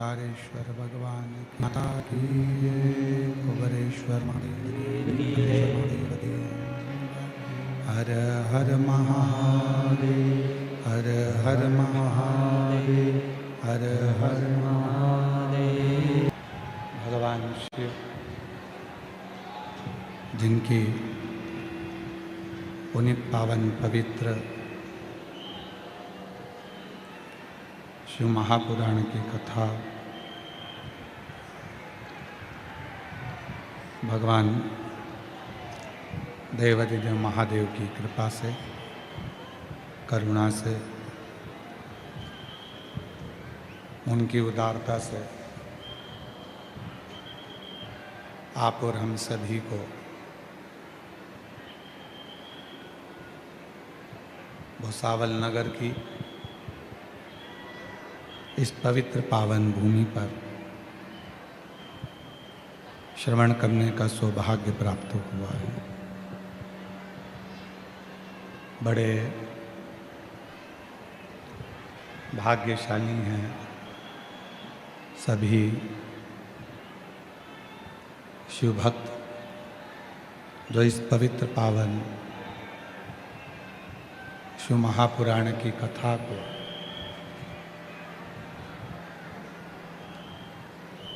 तारेश्वर भगवान की माता की जय। कुबरेश्वर महादेव की हर हर महादेव, हर हर महादेव, हर हर महादेव। भगवान शिव जिनकी पुनित पावन पवित्र शिव महापुराण की कथा भगवान देवाधिदेव महादेव की कृपा से, करुणा से, उनकी उदारता से आप और हम सभी को भुसावल नगर की इस पवित्र पावन भूमि पर श्रवण करने का सौभाग्य प्राप्त हुआ है। बड़े भाग्यशाली हैं सभी शिव भक्त जो इस पवित्र पावन शिव महापुराण की कथा को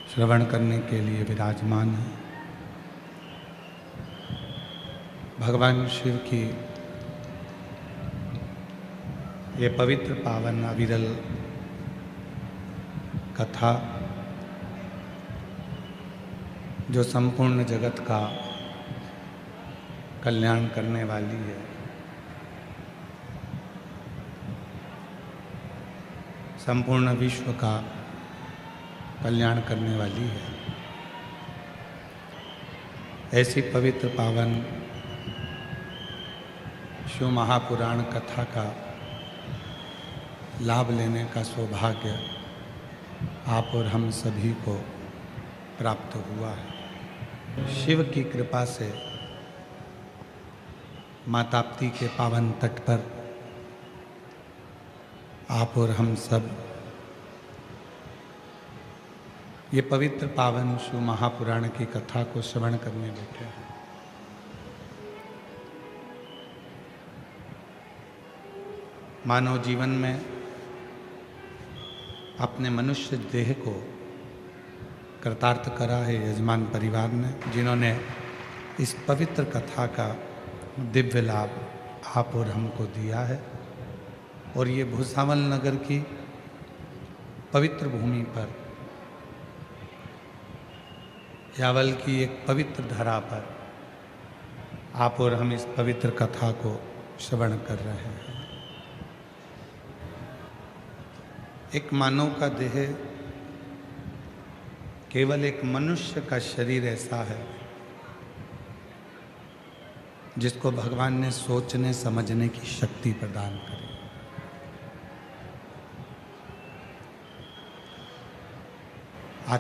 श्रवण करने के लिए विराजमान है। भगवान शिव की ये पवित्र पावन अविरल कथा जो संपूर्ण जगत का कल्याण करने वाली है, संपूर्ण विश्व का कल्याण करने वाली है, ऐसी पवित्र पावन शिव महापुराण कथा का लाभ लेने का सौभाग्य आप और हम सभी को प्राप्त हुआ है। शिव की कृपा से माँ ताप्ती के पावन तट पर आप और हम सब ये पवित्र पावन शिव महापुराण की कथा को श्रवण करने बैठे हैं। मानव जीवन में अपने मनुष्य देह को कृतार्थ करा है यजमान परिवार ने, जिन्होंने इस पवित्र कथा का दिव्य लाभ आप और हमको दिया है। और ये भुसावल नगर की पवित्र भूमि पर, यावल की एक पवित्र धरा पर आप और हम इस पवित्र कथा को श्रवण कर रहे हैं। एक मानव का देह केवल एक मनुष्य का शरीर ऐसा है जिसको भगवान ने सोचने समझने की शक्ति प्रदान करी।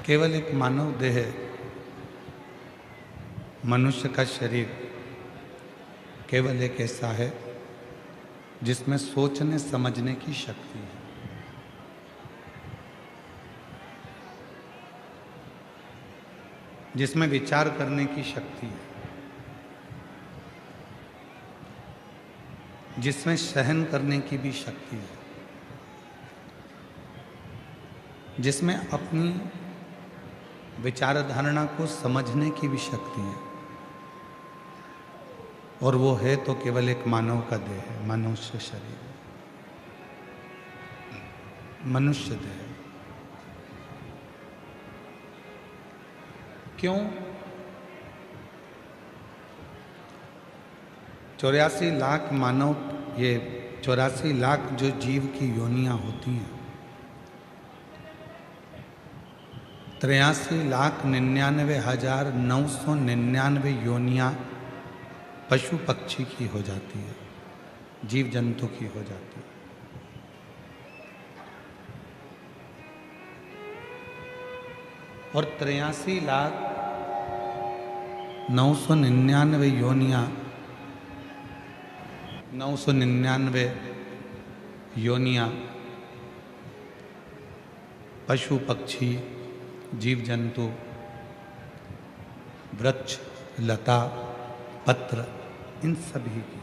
केवल एक मानव देह, मनुष्य का शरीर केवल एक ऐसा है जिसमें सोचने समझने की शक्ति है, जिसमें विचार करने की शक्ति है, जिसमें सहन करने की भी शक्ति है, जिसमें अपनी विचारधारणा को समझने की भी शक्ति है। और वो है तो केवल एक मानव का देह है, मनुष्य शरीर, मनुष्य देह। क्यों? 84 लाख मानव, ये 84 लाख जो जीव की योनियां होती हैं, 83,99,999 योनियां पशु पक्षी की हो जाती है, जीव जंतु की हो जाती है। और 83,999 योनियां 999 योनियां पशु पक्षी जीव जंतु वृक्ष लता पत्र इन सभी की।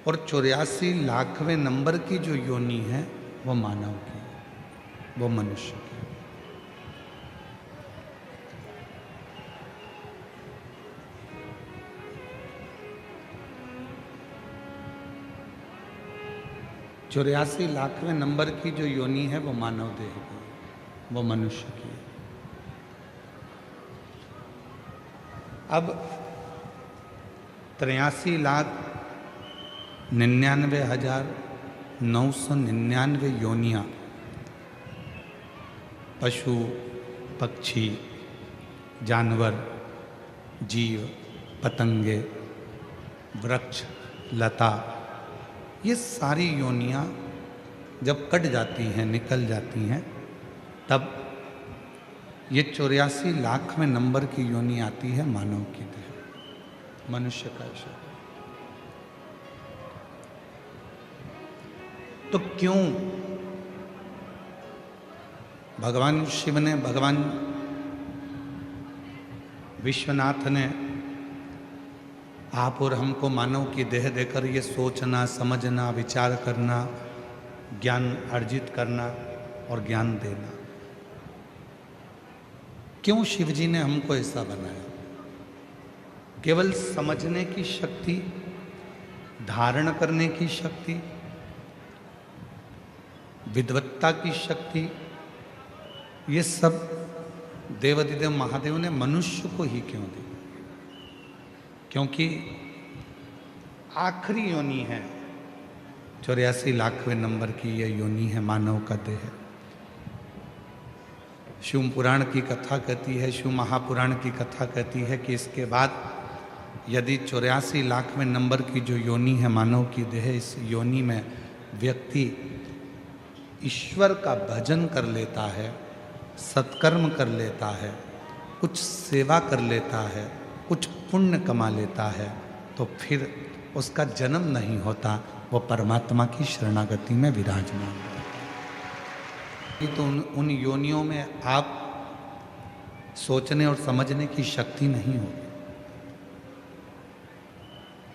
और 84 लाखवें नंबर की जो योनि है वो मानव की, वो मनुष्य की। चौरासी लाखवें नंबर की जो योनि है वो मानव देह की, वो मनुष्य की। अब 83,99,999 योनियां पशु पक्षी जानवर जीव पतंगे वृक्ष लता ये सारी योनियां जब कट जाती हैं निकल जाती हैं तब ये 84 लाखवें नंबर की योनि आती है मानव की देह मनुष्य का शरीर। तो क्यों भगवान शिव ने भगवान विश्वनाथ ने आप और हमको मानव की देह देकर ये सोचना समझना विचार करना ज्ञान अर्जित करना और ज्ञान देना, क्यों शिव जी ने हमको ऐसा बनाया? केवल समझने की शक्ति धारण करने की शक्ति विद्वत्ता की शक्ति ये सब देवाधिदेव महादेव ने मनुष्य को ही क्यों दी? क्योंकि आखिरी योनि है 84 लाखवें नंबर की यह योनि है मानव का देह। शिव पुराण की कथा कहती है शिव महापुराण की कथा कहती है कि इसके बाद यदि 84 लाखवें नंबर की जो योनि है मानव की देह इस योनि में व्यक्ति ईश्वर का भजन कर लेता है सत्कर्म कर लेता है कुछ सेवा कर लेता है कुछ पुण्य कमा लेता है तो फिर उसका जन्म नहीं होता, वो परमात्मा की शरणागति में विराजमान होता। तो उन योनियों में आप सोचने और समझने की शक्ति नहीं होगी।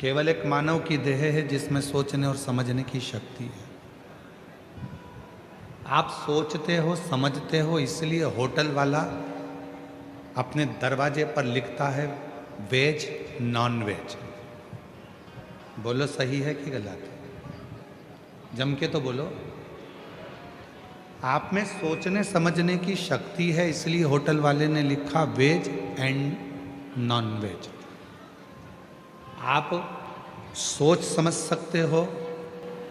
केवल एक मानव की देह है जिसमें सोचने और समझने की शक्ति है। आप सोचते हो समझते हो इसलिए होटल वाला अपने दरवाजे पर लिखता है वेज नॉन वेज। बोलो सही है कि गलत है? जम के तो बोलो। आप में सोचने समझने की शक्ति है इसलिए होटल वाले ने लिखा वेज एंड नॉन वेज। आप सोच समझ सकते हो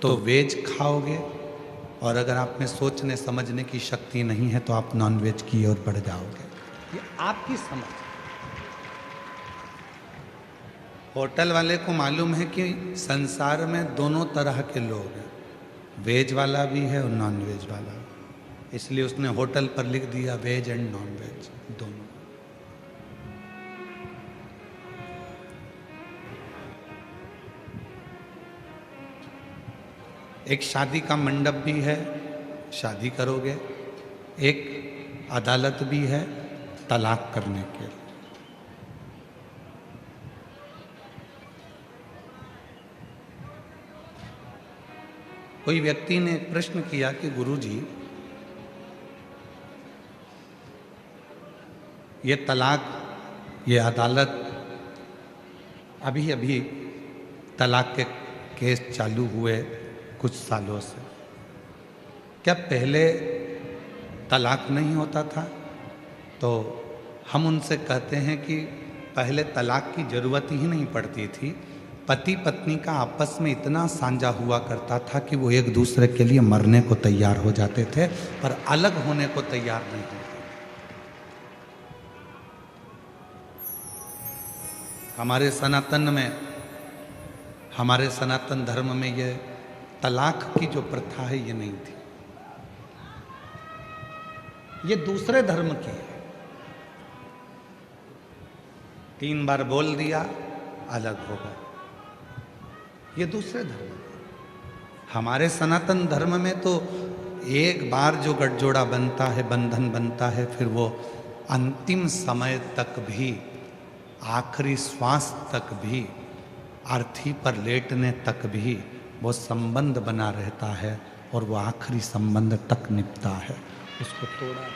तो वेज खाओगे और अगर आप में सोचने समझने की शक्ति नहीं है तो आप नॉन वेज की ओर बढ़ जाओगे। ये आपकी समझ। होटल वाले को मालूम है कि संसार में दोनों तरह के लोग हैं, वेज वाला भी है और नॉन वेज वाला, इसलिए उसने होटल पर लिख दिया वेज एंड नॉन वेज दोनों। एक शादी का मंडप भी है, शादी करोगे, एक अदालत भी है तलाक करने के लिए। कोई व्यक्ति ने एक प्रश्न किया कि गुरुजी ये तलाक ये अदालत अभी अभी तलाक के केस चालू हुए कुछ सालों से, क्या पहले तलाक नहीं होता था? तो हम उनसे कहते हैं कि पहले तलाक की ज़रूरत ही नहीं पड़ती थी। पति पत्नी का आपस में इतना साझा हुआ करता था कि वो एक दूसरे के लिए मरने को तैयार हो जाते थे पर अलग होने को तैयार नहीं होते। हमारे सनातन धर्म में ये तलाक की जो प्रथा है ये नहीं थी, ये दूसरे धर्म की है। 3 बार बोल दिया अलग हो गए, ये दूसरे धर्म की। हमारे सनातन धर्म में तो एक बार जो गठजोड़ा बनता है, बंधन बनता है, फिर वो अंतिम समय तक भी, आखिरी श्वास तक भी, अर्थी पर लेटने तक भी वो संबंध बना रहता है और वो आखिरी संबंध तक निभता है। उसको तोड़ा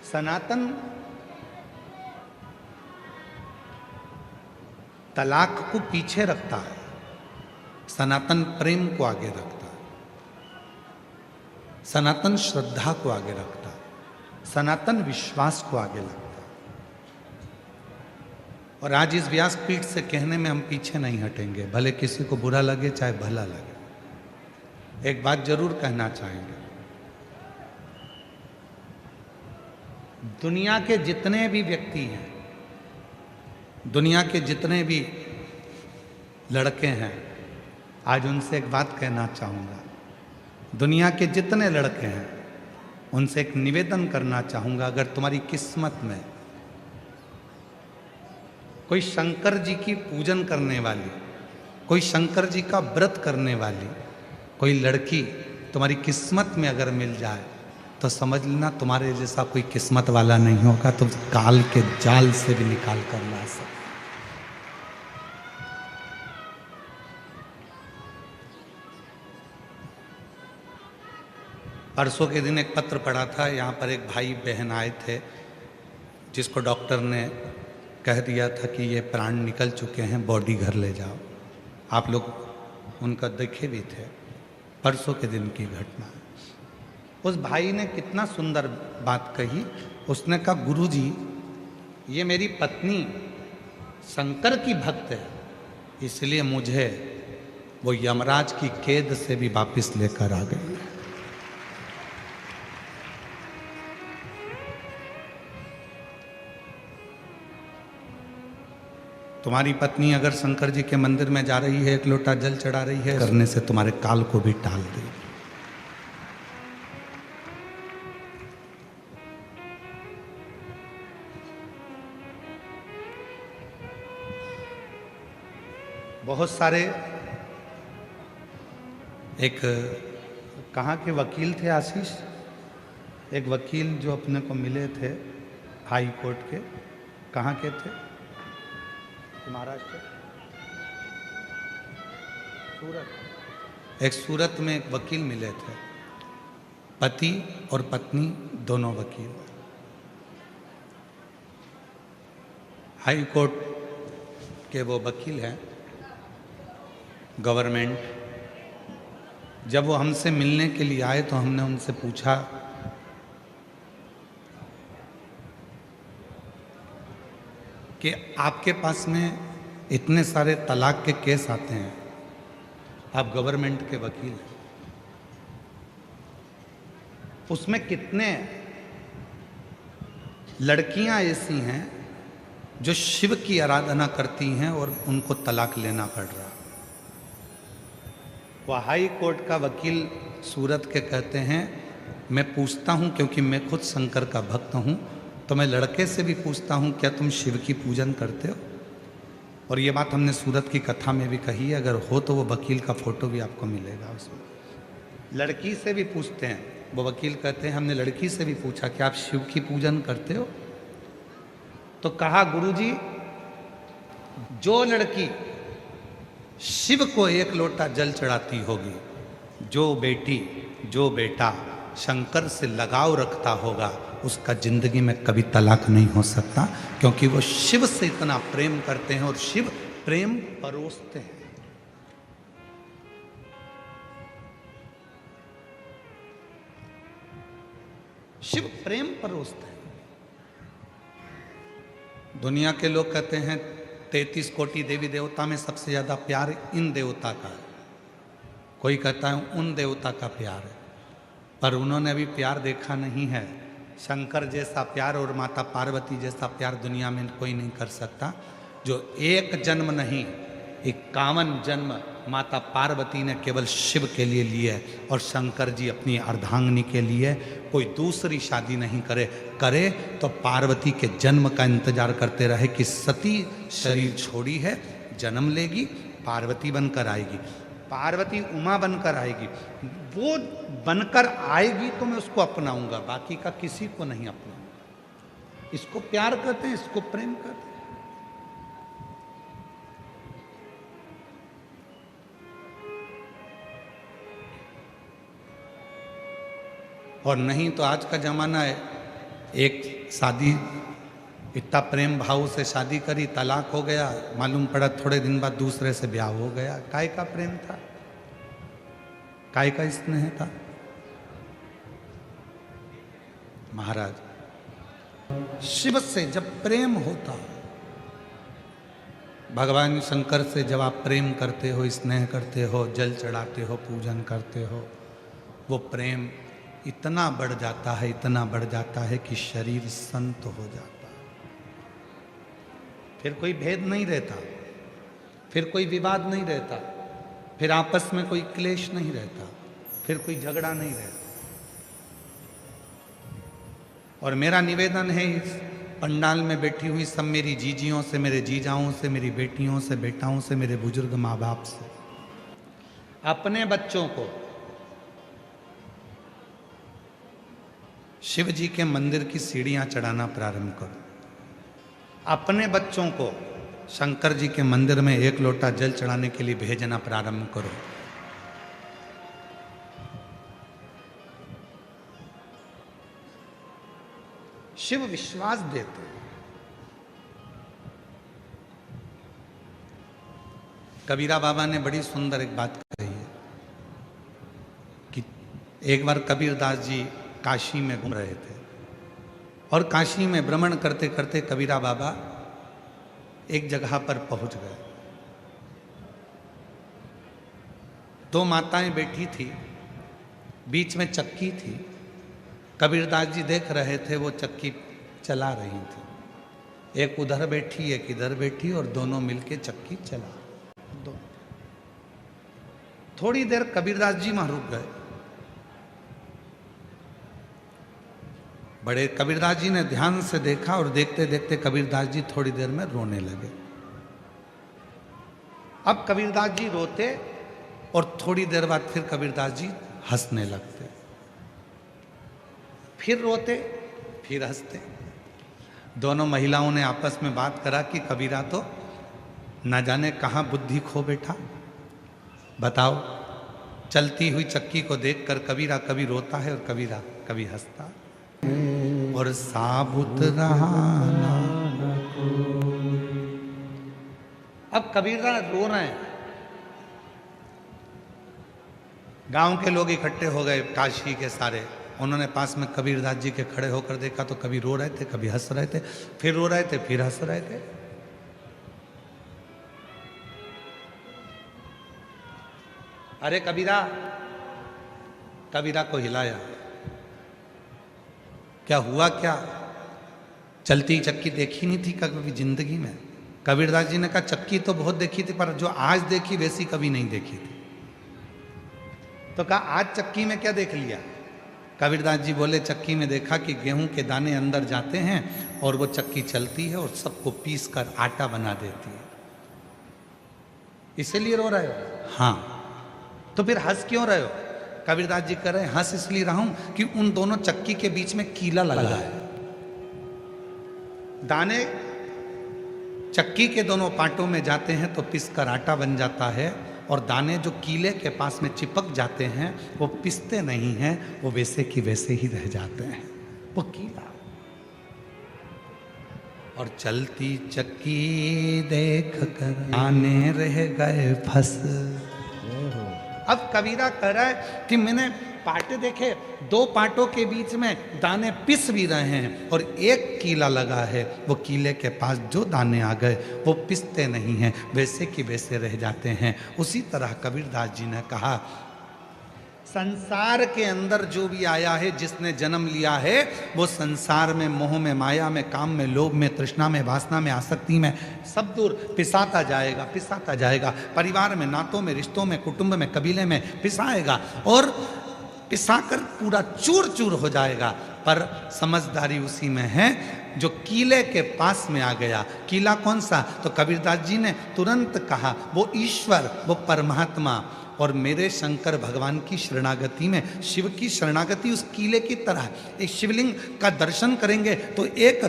सनातन तलाक को पीछे रखता है, सनातन प्रेम को आगे रखता है, सनातन श्रद्धा को आगे रखता है, सनातन विश्वास को आगे रखता है। और आज इस व्यासपीठ से कहने में हम पीछे नहीं हटेंगे, भले किसी को बुरा लगे चाहे भला लगे। एक बात जरूर कहना चाहेंगे, दुनिया के जितने भी व्यक्ति हैं, दुनिया के जितने भी लड़के हैं, आज उनसे एक बात कहना चाहूँगा। दुनिया के जितने लड़के हैं उनसे एक निवेदन करना चाहूँगा, अगर तुम्हारी किस्मत में कोई शंकर जी की पूजन करने वाली, कोई शंकर जी का व्रत करने वाली कोई लड़की तुम्हारी किस्मत में अगर मिल जाए तो समझ लेना तुम्हारे जैसा कोई किस्मत वाला नहीं होगा, तुम काल के जाल से भी निकाल कर ला सकते। परसों के दिन एक पत्र पढ़ा था, यहाँ पर एक भाई बहन आए थे जिसको डॉक्टर ने कह दिया था कि ये प्राण निकल चुके हैं, बॉडी घर ले जाओ। आप लोग उनका देखे भी थे, परसों के दिन की घटना। उस भाई ने कितना सुंदर बात कही। उसने कहा, गुरुजी ये मेरी पत्नी शंकर की भक्त है, इसलिए मुझे वो यमराज की कैद से भी वापस लेकर आ गई। तुम्हारी पत्नी अगर शंकर जी के मंदिर में जा रही है, एक लोटा जल चढ़ा रही है, करने से तुम्हारे काल को भी टाल दे। बहुत सारे एक कहाँ के वकील थे आशीष, एक वकील जो अपने को मिले थे हाई कोर्ट के, कहाँ के थे? महाराष्ट्र, सूरत। एक सूरत में एक वकील मिले थे, पति और पत्नी दोनों वकील। हाई कोर्ट के वो वकील हैं, गवर्नमेंट। जब वो हमसे मिलने के लिए आए तो हमने उनसे पूछा कि आपके पास में इतने सारे तलाक के केस आते हैं, आप गवर्नमेंट के वकील हैं, उसमें कितने लड़कियां ऐसी हैं जो शिव की आराधना करती हैं और उनको तलाक लेना पड़ रहा। वह हाई कोर्ट का वकील सूरत के कहते हैं, मैं पूछता हूं क्योंकि मैं खुद शंकर का भक्त हूं, तो मैं लड़के से भी पूछता हूं क्या तुम शिव की पूजन करते हो? और ये बात हमने सूरत की कथा में भी कही है, अगर हो तो वो वकील का फोटो भी आपको मिलेगा उसमें। लड़की से भी पूछते हैं, वो वकील कहते हैं हमने लड़की से भी पूछा कि आप शिव की पूजन करते हो? तो कहा, गुरुजी जो लड़की शिव को एक लोटा जल चढ़ाती होगी, जो बेटी जो बेटा शंकर से लगाव रखता होगा, उसका जिंदगी में कभी तलाक नहीं हो सकता, क्योंकि वो शिव से इतना प्रेम करते हैं और शिव प्रेम परोसते हैं। शिव प्रेम परोसते हैं। दुनिया के लोग कहते हैं 33 कोटि देवी देवता में सबसे ज्यादा प्यार इन देवता का है, कोई कहता है उन देवता का प्यार है, पर उन्होंने अभी प्यार देखा नहीं है। शंकर जैसा प्यार और माता पार्वती जैसा प्यार दुनिया में कोई नहीं कर सकता। जो एक जन्म नहीं 51 जन्म माता पार्वती ने केवल शिव के लिए लिए और शंकर जी अपनी अर्धांगिनी के लिए। कोई दूसरी शादी नहीं करे तो पार्वती के जन्म का इंतजार करते रहे कि सती शरीर छोड़ी है जन्म लेगी, पार्वती बनकर आएगी, पार्वती उमा बनकर आएगी, वो बनकर आएगी तो मैं उसको अपनाऊंगा, बाकी का किसी को नहीं अपनाऊंगा। इसको प्यार करते हैं, इसको प्रेम करते हैं। और नहीं तो आज का जमाना है, एक शादी, इतना प्रेम भाव से शादी करी, तलाक हो गया, मालूम पड़ा थोड़े दिन बाद दूसरे से ब्याह हो गया। काय का प्रेम था, काय का स्नेह था। महाराज शिव से जब प्रेम होता, भगवान शंकर से जब आप प्रेम करते हो, स्नेह करते हो, जल चढ़ाते हो, पूजन करते हो, वो प्रेम इतना बढ़ जाता है, इतना बढ़ जाता है कि शरीर संत हो जाता है। फिर कोई भेद नहीं रहता, फिर कोई विवाद नहीं रहता, फिर आपस में कोई क्लेश नहीं रहता, फिर कोई झगड़ा नहीं रहता। और मेरा निवेदन है इस पंडाल में बैठी हुई सब मेरी जीजियों से, मेरे जीजाओं से, मेरी बेटियों से, बेटाओं से, मेरे बुजुर्ग माँ बाप से, अपने बच्चों को शिव जी के मंदिर की सीढ़ियां चढ़ाना प्रारंभ करो। अपने बच्चों को शंकर जी के मंदिर में एक लोटा जल चढ़ाने के लिए भेजना प्रारंभ करो। शिव विश्वास देते हैं। कबीरा बाबा ने बड़ी सुंदर एक बात कही है कि एक बार कबीरदास जी काशी में घूम रहे थे और काशी में भ्रमण करते करते कबीरा बाबा एक जगह पर पहुंच गए। दो माताएं बैठी थी, बीच में चक्की थी। कबीरदास जी देख रहे थे, वो चक्की चला रही थी। एक उधर बैठी, एक इधर बैठी और दोनों मिलके चक्की चला। थोड़ी देर कबीरदास जी वहां रुक गए। बड़े कबीरदास जी ने ध्यान से देखा और देखते देखते कबीरदास जी थोड़ी देर में रोने लगे। अब कबीरदास जी रोते और थोड़ी देर बाद फिर कबीरदास जी हंसने लगते, फिर रोते, फिर हंसते। दोनों महिलाओं ने आपस में बात करा कि कबीरा तो न जाने कहाँ बुद्धि खो बैठा। बताओ, चलती हुई चक्की को देखकर कबीरा कभी रोता है और कबीरा कभी हंसता, और साबुत रहा ना। अब कबीरा रो रहे हैं। गांव के लोग इकट्ठे हो गए, काशी के सारे। उन्होंने पास में कबीरदास जी के खड़े होकर देखा तो कभी रो रहे थे, कभी हंस रहे थे, फिर रो रहे थे, फिर हंस रहे थे। अरे कबीरा, कबीरा को हिलाया। क्या हुआ, क्या चलती चक्की देखी नहीं थी कभी जिंदगी में? कबीरदास जी ने कहा चक्की तो बहुत देखी थी, पर जो आज देखी वैसी कभी नहीं देखी थी। तो कहा आज चक्की में क्या देख लिया? कबीरदास जी बोले चक्की में देखा कि गेहूं के दाने अंदर जाते हैं और वो चक्की चलती है और सबको पीस कर आटा बना देती है। इसीलिए रो रहे हो? हाँ। तो फिर हंस क्यों रहे हो? कबीरदास जी कह रहे हैं हंस इसलिए रहा हूं कि उन दोनों चक्की के बीच में कीला लगा है। दाने चक्की के दोनों पार्टों में जाते हैं तो पिस कर आटा बन जाता है, और दाने जो कीले के पास में चिपक जाते हैं वो पिसते नहीं हैं, वो वैसे की वैसे ही रह जाते हैं, वो कीला। और चलती चक्की देख कर आने रह गए फंस। अब कबीरा कह रहा है कि मैंने पाटे देखे, दो पाटों के बीच में दाने पिस भी रहे हैं और एक कीला लगा है, वो कीले के पास जो दाने आ गए वो पिसते नहीं हैं, वैसे की वैसे रह जाते हैं। उसी तरह कबीरदास जी ने कहा संसार के अंदर जो भी आया है, जिसने जन्म लिया है, वो संसार में, मोह में, माया में, काम में, लोभ में, तृष्णा में, वासना में, आसक्ति में सब दूर पिसाता जाएगा, पिसाता जाएगा। परिवार में, नातों में, रिश्तों में, कुटुंब में, कबीले में पिसाएगा और पिसाकर पूरा चूर चूर हो जाएगा। पर समझदारी उसी में है जो कीले के पास में आ गया। कीला कौन सा? तो कबीरदास जी ने तुरंत कहा वो ईश्वर, वो परमात्मा और मेरे शंकर भगवान की शरणागति में, शिव की शरणागति उस कीले की तरह है। एक शिवलिंग का दर्शन करेंगे तो एक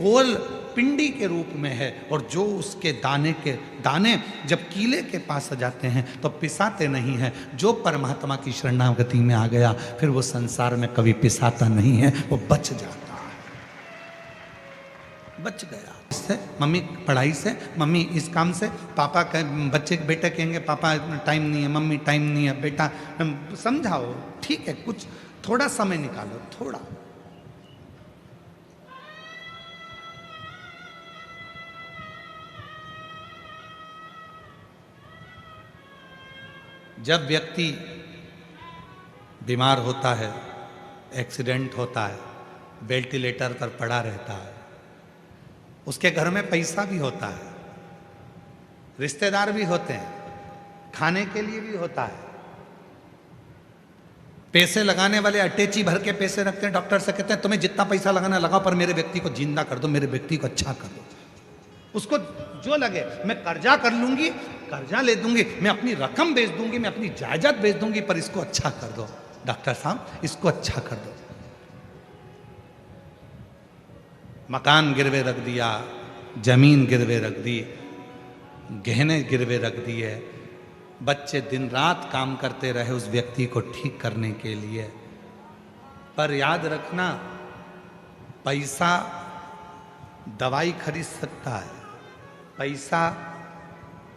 गोल पिंडी के रूप में है, और जो उसके दाने जब कीले के पास आ जाते हैं तो पिसाते नहीं हैं। जो परमात्मा की शरणागति में आ गया फिर वो संसार में कभी पिसाता नहीं है, वो बच जाता है, बच गया। इससे मम्मी पढ़ाई से, मम्मी इस काम से, पापा बच्चे बेटे कहेंगे पापा टाइम नहीं है, मम्मी टाइम नहीं है, बेटा समझाओ, ठीक है कुछ थोड़ा समय निकालो, थोड़ा। जब व्यक्ति बीमार होता है, एक्सीडेंट होता है, वेंटिलेटर पर पड़ा रहता है, उसके घर में पैसा भी होता है, रिश्तेदार भी होते हैं, खाने के लिए भी होता है, पैसे लगाने वाले अटैची भर के पैसे रखते हैं, डॉक्टर से कहते हैं तुम्हें जितना पैसा लगाना लगाओ पर मेरे व्यक्ति को जिंदा कर दो, मेरे व्यक्ति को अच्छा कर दो। उसको जो लगे, मैं कर्जा कर लूंगी, कर्जा ले दूंगी, मैं अपनी रकम बेच दूंगी, मैं अपनी जायदाद बेच दूंगी, पर इसको अच्छा कर दो डॉक्टर साहब, इसको अच्छा कर दो। मकान गिरवे रख दिया, जमीन गिरवे रख दी, गहने गिरवे रख दिए, बच्चे दिन रात काम करते रहे उस व्यक्ति को ठीक करने के लिए। पर याद रखना, पैसा दवाई खरीद सकता है, पैसा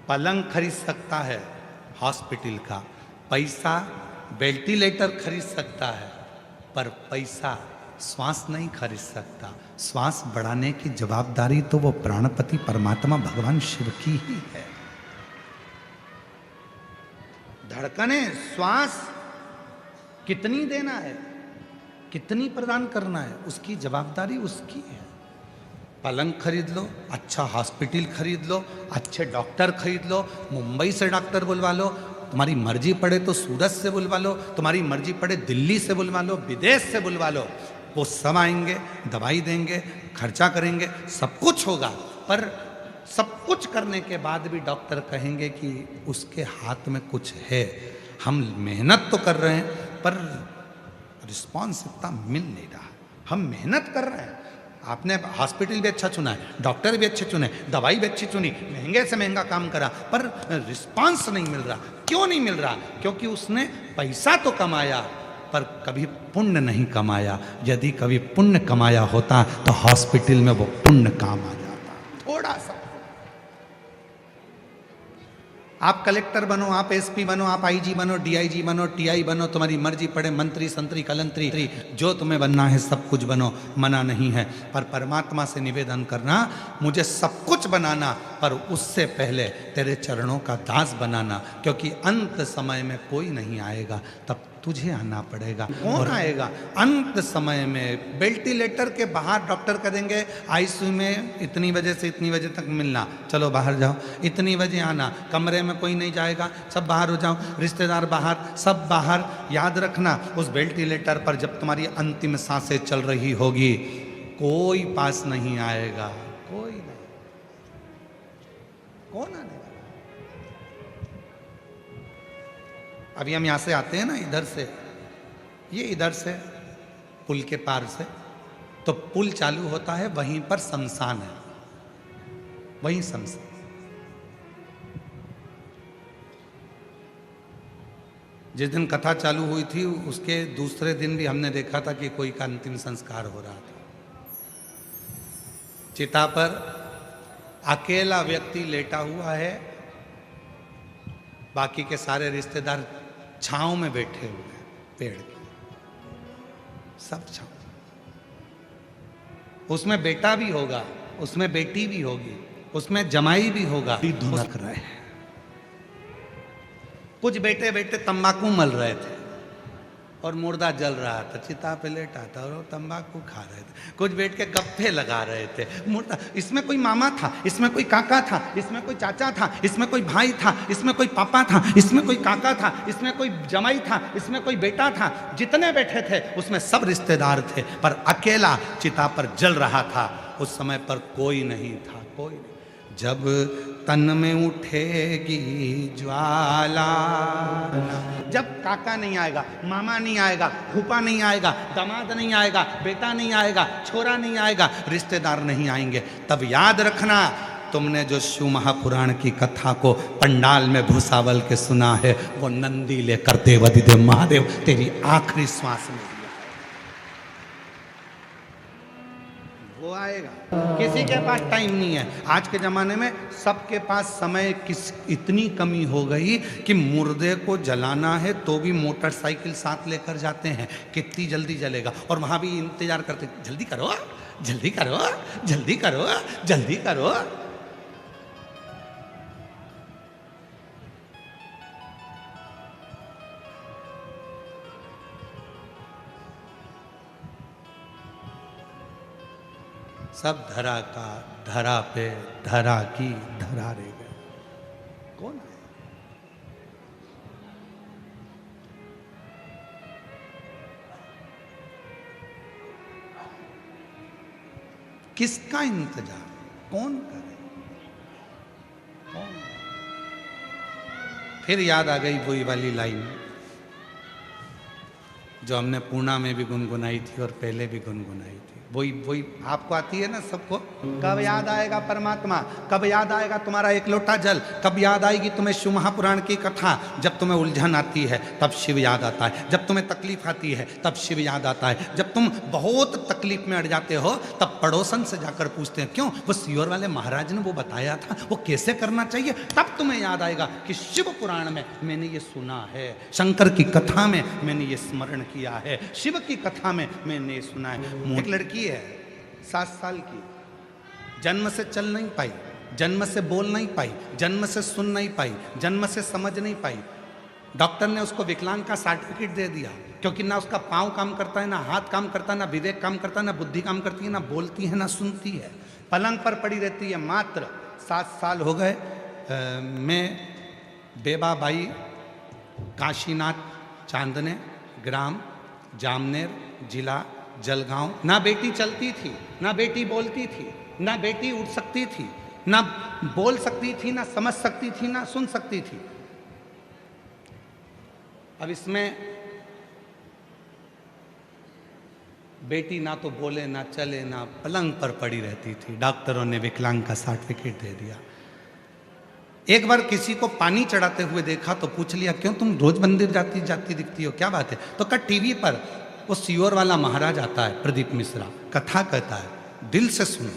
पलंग खरीद सकता है हॉस्पिटल का, पैसा वेंटिलेटर खरीद सकता है, पर पैसा श्वास नहीं खरीद सकता। श्वास बढ़ाने की जवाबदारी तो वो प्राणपति परमात्मा भगवान शिव की ही है। धड़कने, श्वास कितनी देना है, कितनी प्रदान करना है, उसकी जवाबदारी उसकी है। पलंग खरीद लो, अच्छा हॉस्पिटल खरीद लो, अच्छे डॉक्टर खरीद लो, मुंबई से डॉक्टर बुलवा लो, तुम्हारी मर्जी पड़े तो सूरत से बुलवा लो, तुम्हारी मर्जी पड़े दिल्ली से बुलवा लो, विदेश से बुलवा लो, वो सब आएंगे, दवाई देंगे, खर्चा करेंगे, सब कुछ होगा। पर सब कुछ करने के बाद भी डॉक्टर कहेंगे कि उसके हाथ में कुछ है, हम मेहनत तो कर रहे हैं पर रिस्पॉन्स इतना मिल नहीं रहा। हम मेहनत कर रहे हैं, आपने हॉस्पिटल भी अच्छा चुना है, डॉक्टर भी अच्छे चुने, दवाई भी अच्छी चुनी, महंगे से महंगा काम करा, पर रिस्पांस नहीं मिल रहा। क्यों नहीं मिल रहा? क्योंकि उसने पैसा तो कमाया पर कभी पुण्य नहीं कमाया। यदि कभी पुण्य कमाया होता तो हॉस्पिटल में वो पुण्य काम आ जाता। थोड़ा सा आप कलेक्टर बनो, आप एसपी बनो, आप आईजी बनो, डीआईजी बनो, टीआई बनो, तुम्हारी मर्जी पड़े, मंत्री संतरी कलंतरी, जो तुम्हें बनना है सब कुछ बनो, मना नहीं है। पर परमात्मा से निवेदन करना, मुझे सब कुछ बनाना पर उससे पहले तेरे चरणों का दास बनाना, क्योंकि अंत समय में कोई नहीं आएगा, तब तुझे आना पड़ेगा। कौन आएगा? अंत समय में वेंटिलेटर के बाहर डॉक्टर करेंगे आईसीयू में इतनी बजे से इतनी बजे तक मिलना, चलो बाहर जाओ, इतनी बजे आना, कमरे में कोई नहीं जाएगा, सब बाहर हो जाओ, रिश्तेदार बाहर, सब बाहर। याद रखना, उस वेंटिलेटर पर जब तुम्हारी अंतिम सांसें चल रही होगी, कोई पास नहीं आएगा, कोई नहीं। कौन आने वाला? अभी हम यहां से आते हैं ना, इधर से, ये इधर से पुल के पार से, तो पुल चालू होता है, वहीं पर शमशान है, वहीं शमशान। जिस दिन कथा चालू हुई थी उसके दूसरे दिन भी हमने देखा था कि कोई का अंतिम संस्कार हो रहा था। चिता पर अकेला व्यक्ति लेटा हुआ है, बाकी के सारे रिश्तेदार छांव में बैठे हुए हैं, पेड़ के, सब छांव। उसमें बेटा भी होगा, उसमें बेटी भी होगी, उसमें जमाई भी होगा, धुनक रहे हैं। कुछ बेटे बेटे तंबाकू मल रहे थे और मुर्दा जल रहा था, चिता पे लेटा था और वो तंबाकू खा रहे थे, कुछ बैठ के गप्पे लगा रहे थे। मुर्दा, इसमें कोई मामा था, इसमें कोई काका था, इसमें कोई चाचा था, इसमें कोई भाई था, इसमें कोई पापा था, इसमें कोई काका था, इसमें कोई जमाई था, इसमें कोई बेटा था। जितने बैठे थे उसमें सब रिश्तेदार थे, पर अकेला चिता पर जल रहा था। उस समय पर कोई नहीं था, कोई नहीं। जब तन में उठेगी ज्वाला, जब काका नहीं आएगा, मामा नहीं आएगा, फूफा नहीं आएगा, दामाद नहीं आएगा, बेटा नहीं आएगा, छोरा नहीं आएगा, रिश्तेदार नहीं आएंगे, तब याद रखना तुमने जो शिव महापुराण की कथा को पंडाल में भूसावल के सुना है, वो नंदी लेकर देवाधिदेव महादेव तेरी आखिरी श्वास में वो आएगा। किसी के पास टाइम नहीं है। आज के ज़माने में सबके पास समय इतनी कमी हो गई कि मुर्दे को जलाना है तो भी मोटरसाइकिल साथ लेकर जाते हैं, कितनी जल्दी जलेगा, और वहाँ भी इंतजार करते, जल्दी करो जल्दी करो जल्दी करो जल्दी करो। सब धरा का धरा पे, धरा की धरा रह गए। कौन है? किसका इंतजार? कौन करे? कौन? फिर याद आ गई वही वाली लाइन जो हमने पूर्णा में भी गुनगुनाई थी और पहले भी गुनगुनाई थी। वही आपको आती है ना सबको। कब याद आएगा परमात्मा, कब याद आएगा तुम्हारा एक लोटा जल, कब याद आएगी तुम्हें शिव महापुराण की कथा। जब तुम्हें उलझन आती है तब शिव याद आता है, जब तुम्हें तकलीफ आती है तब शिव याद आता है, जब तुम बहुत तकलीफ में अड़ जाते हो तब पड़ोसन से जाकर पूछते हैं क्यों, वो सियोर वाले महाराज ने वो बताया था, वो कैसे करना चाहिए। तब तुम्हें याद आएगा कि शिव पुराण में मैंने ये सुना है, शंकर की कथा में मैंने ये स्मरण किया है, शिव की कथा में मैंने ये सुना है। एक लड़की है 7 साल की, जन्म से चल नहीं पाई, जन्म से बोल नहीं पाई, जन्म से सुन नहीं पाई, जन्म से समझ नहीं पाई। डॉक्टर ने उसको विकलांग का सर्टिफिकेट दे दिया, क्योंकि ना उसका पाँव काम करता है, ना हाथ काम करता है, ना विवेक काम करता है, ना बुद्धि काम करती है, ना बोलती है, ना सुनती है, पलंग पर पड़ी रहती है। मात्र 7 साल हो गए। मैं बेबाबाई काशीनाथ चांदने, ग्राम जामनेर, जिला जलगांव। ना बेटी चलती थी, ना बेटी बोलती थी, ना बेटी उठ सकती थी, ना बोल सकती थी, ना समझ सकती थी, ना सुन सकती थी। अब इसमें बेटी ना तो बोले, ना चले, ना पलंग पर पड़ी रहती थी। डॉक्टरों ने विकलांग का सर्टिफिकेट दे दिया। एक बार किसी को पानी चढ़ाते हुए देखा तो पूछ लिया क्यों तुम रोज मंदिर जाती जाती दिखती हो, क्या बात है। तो कहा टीवी पर वो सियोर वाला महाराज आता है, प्रदीप मिश्रा, कथा कहता है, दिल से सुनो,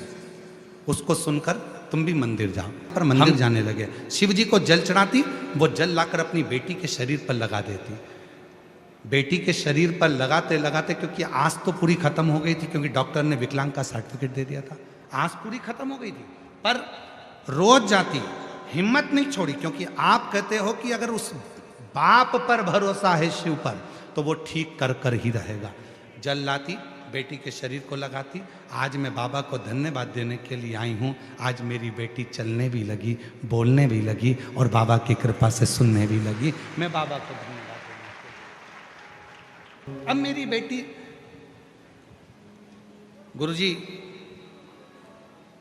उसको सुनकर तुम भी मंदिर जाओ। पर मंदिर जाने लगे। शिव जी को जल चढ़ाती, वो जल लाकर अपनी बेटी के शरीर पर लगा देती। बेटी के शरीर पर लगाते लगाते, क्योंकि आस तो पूरी खत्म हो गई थी, क्योंकि डॉक्टर ने विकलांग का सर्टिफिकेट दे दिया था, आस पूरी खत्म हो गई थी, पर रोज जाती, हिम्मत नहीं छोड़ी, क्योंकि आप कहते हो कि अगर उस बाप पर भरोसा है शिव पर तो वो ठीक कर कर ही रहेगा। जल लाती, बेटी के शरीर को लगाती। आज मैं बाबा को धन्यवाद देने के लिए आई हूँ। आज मेरी बेटी चलने भी लगी, बोलने भी लगी और बाबा की कृपा से सुनने भी लगी। मैं बाबा को धन्यवाद देने के लिए। अब मेरी बेटी, गुरुजी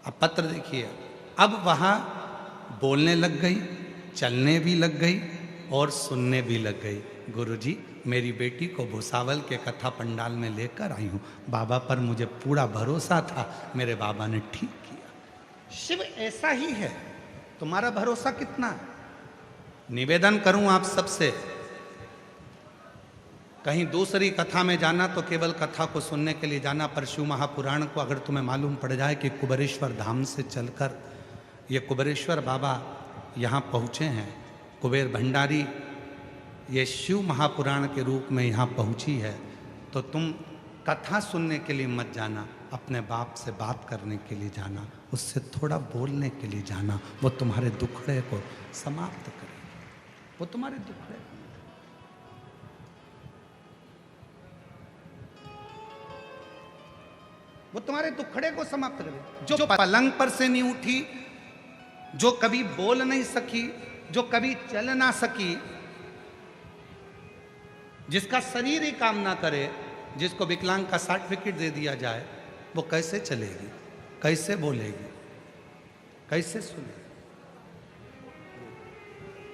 अब पत्र देखिए, अब वहाँ बोलने लग गई, चलने भी लग गई और सुनने भी लग गई। गुरुजी मेरी बेटी को भूसावल के कथा पंडाल में लेकर आई हूँ, बाबा पर मुझे पूरा भरोसा था, मेरे बाबा ने ठीक किया। शिव ऐसा ही है, तुम्हारा भरोसा कितना है? निवेदन करूं आप सबसे, कहीं दूसरी कथा में जाना तो केवल कथा को सुनने के लिए जाना, पर शिव महापुराण को अगर तुम्हें मालूम पड़ जाए कि कुबेरेश्वर धाम से चलकर ये कुबेरेश्वर बाबा यहाँ पहुँचे हैं, कुबेर भंडारी ये शिव महापुराण के रूप में यहाँ पहुँची है, तो तुम कथा सुनने के लिए मत जाना, अपने बाप से बात करने के लिए जाना, उससे थोड़ा बोलने के लिए जाना। वो तुम्हारे दुखड़े को समाप्त करेगी, वो तुम्हारे दुखड़े। वो तुम्हारे दुखड़े को समाप्त करे। जो पलंग पर से नहीं उठी, जो कभी बोल नहीं सकी, जो कभी चल ना सकी, जिसका शरीर ही काम ना करे, जिसको विकलांग का सर्टिफिकेट दे दिया जाए, वो कैसे चलेगी, कैसे बोलेगी, कैसे सुनेगी?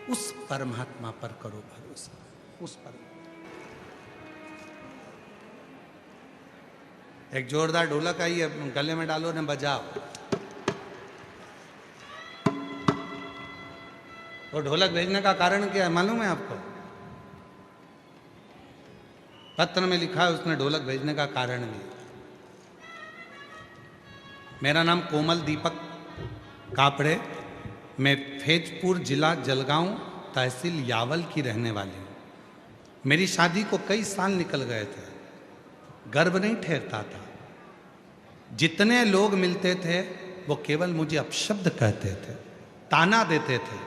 उस परमात्मा पर करो भरोसा, उस पर। एक जोरदार ढोलक आई है, गले में डालो ने बजाओ। तो ढोलक भेजने का कारण क्या है मालूम है आपको? पत्र में लिखा है उसने ढोलक भेजने का कारण भी। मेरा नाम कोमल दीपक कापड़े, मैं फैजपुर जिला जलगांव तहसील यावल की रहने वाली हूँ। मेरी शादी को कई साल निकल गए थे, गर्व नहीं ठहरता था। जितने लोग मिलते थे वो केवल मुझे अपशब्द कहते थे, ताना देते थे,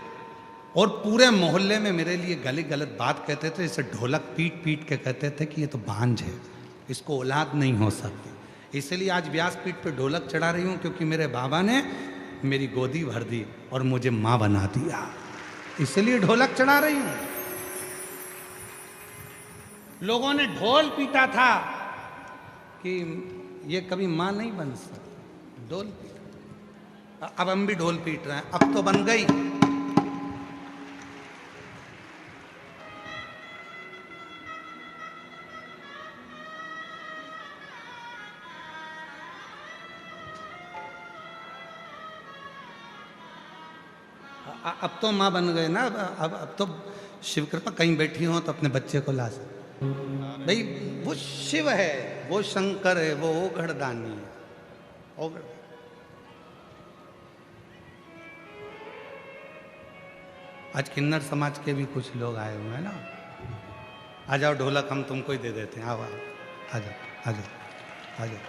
और पूरे मोहल्ले में मेरे लिए गली गलत बात कहते थे। इसे ढोलक पीट पीट के कहते थे कि ये तो बांझ है, इसको औलाद नहीं हो सकती। इसलिए आज व्यासपीठ पे ढोलक चढ़ा रही हूँ, क्योंकि मेरे बाबा ने मेरी गोदी भर दी और मुझे माँ बना दिया, इसलिए ढोलक चढ़ा रही हूँ। लोगों ने ढोल पीटा था कि ये कभी माँ नहीं बन सकती, ढोल पीटा। अब हम भी ढोल पीट रहे हैं, अब तो बन गई। अब तो माँ बन गए ना। अब तो शिव कृपा, कहीं बैठी हो तो अपने बच्चे को ला सकते भाई। वो शिव है, वो शंकर है, वो ओघड़दानी है, ओघड़। आज किन्नर समाज के भी कुछ लोग आए हुए हैं ना। आ जाओ, ढोलक हम तुमको ही दे देते हैं। आओ आओ, आ जाओ आ जाओ आ जाओ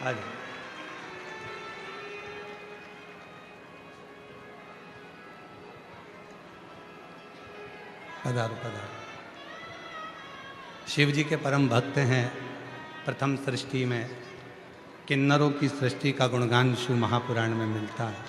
आ जाओ। पधारो पधारो। शिव जी के परम भक्त हैं। प्रथम सृष्टि में किन्नरों की सृष्टि का गुणगान शिव महापुराण में मिलता है।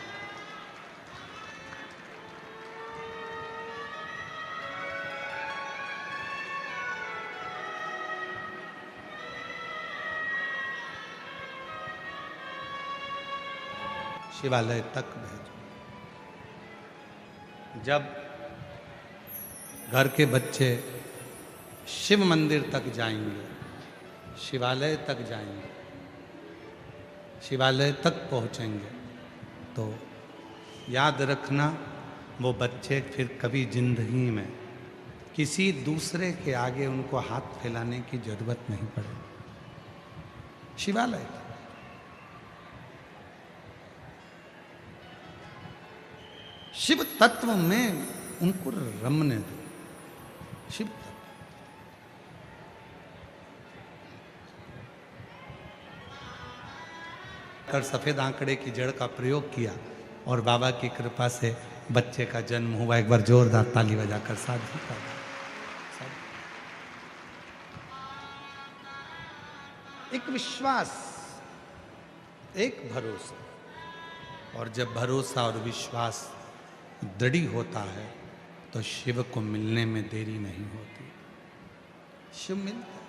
शिवालय तक भेजो। जब घर के बच्चे शिव मंदिर तक जाएंगे, शिवालय तक जाएंगे, शिवालय तक पहुंचेंगे, तो याद रखना वो बच्चे फिर कभी जिंदगी में किसी दूसरे के आगे उनको हाथ फैलाने की जरूरत नहीं पड़ेगी। शिवालय शिव तत्व में उनको रमने दो। शिव तत्व कर सफेद आंकड़े की जड़ का प्रयोग किया और बाबा की कृपा से बच्चे का जन्म हुआ। एक बार जोरदार ताली बजाकर साधु का एक विश्वास, एक भरोसा, और जब भरोसा और विश्वास दृढ़ होता है तो शिव को मिलने में देरी नहीं होती। शिव मिलता है।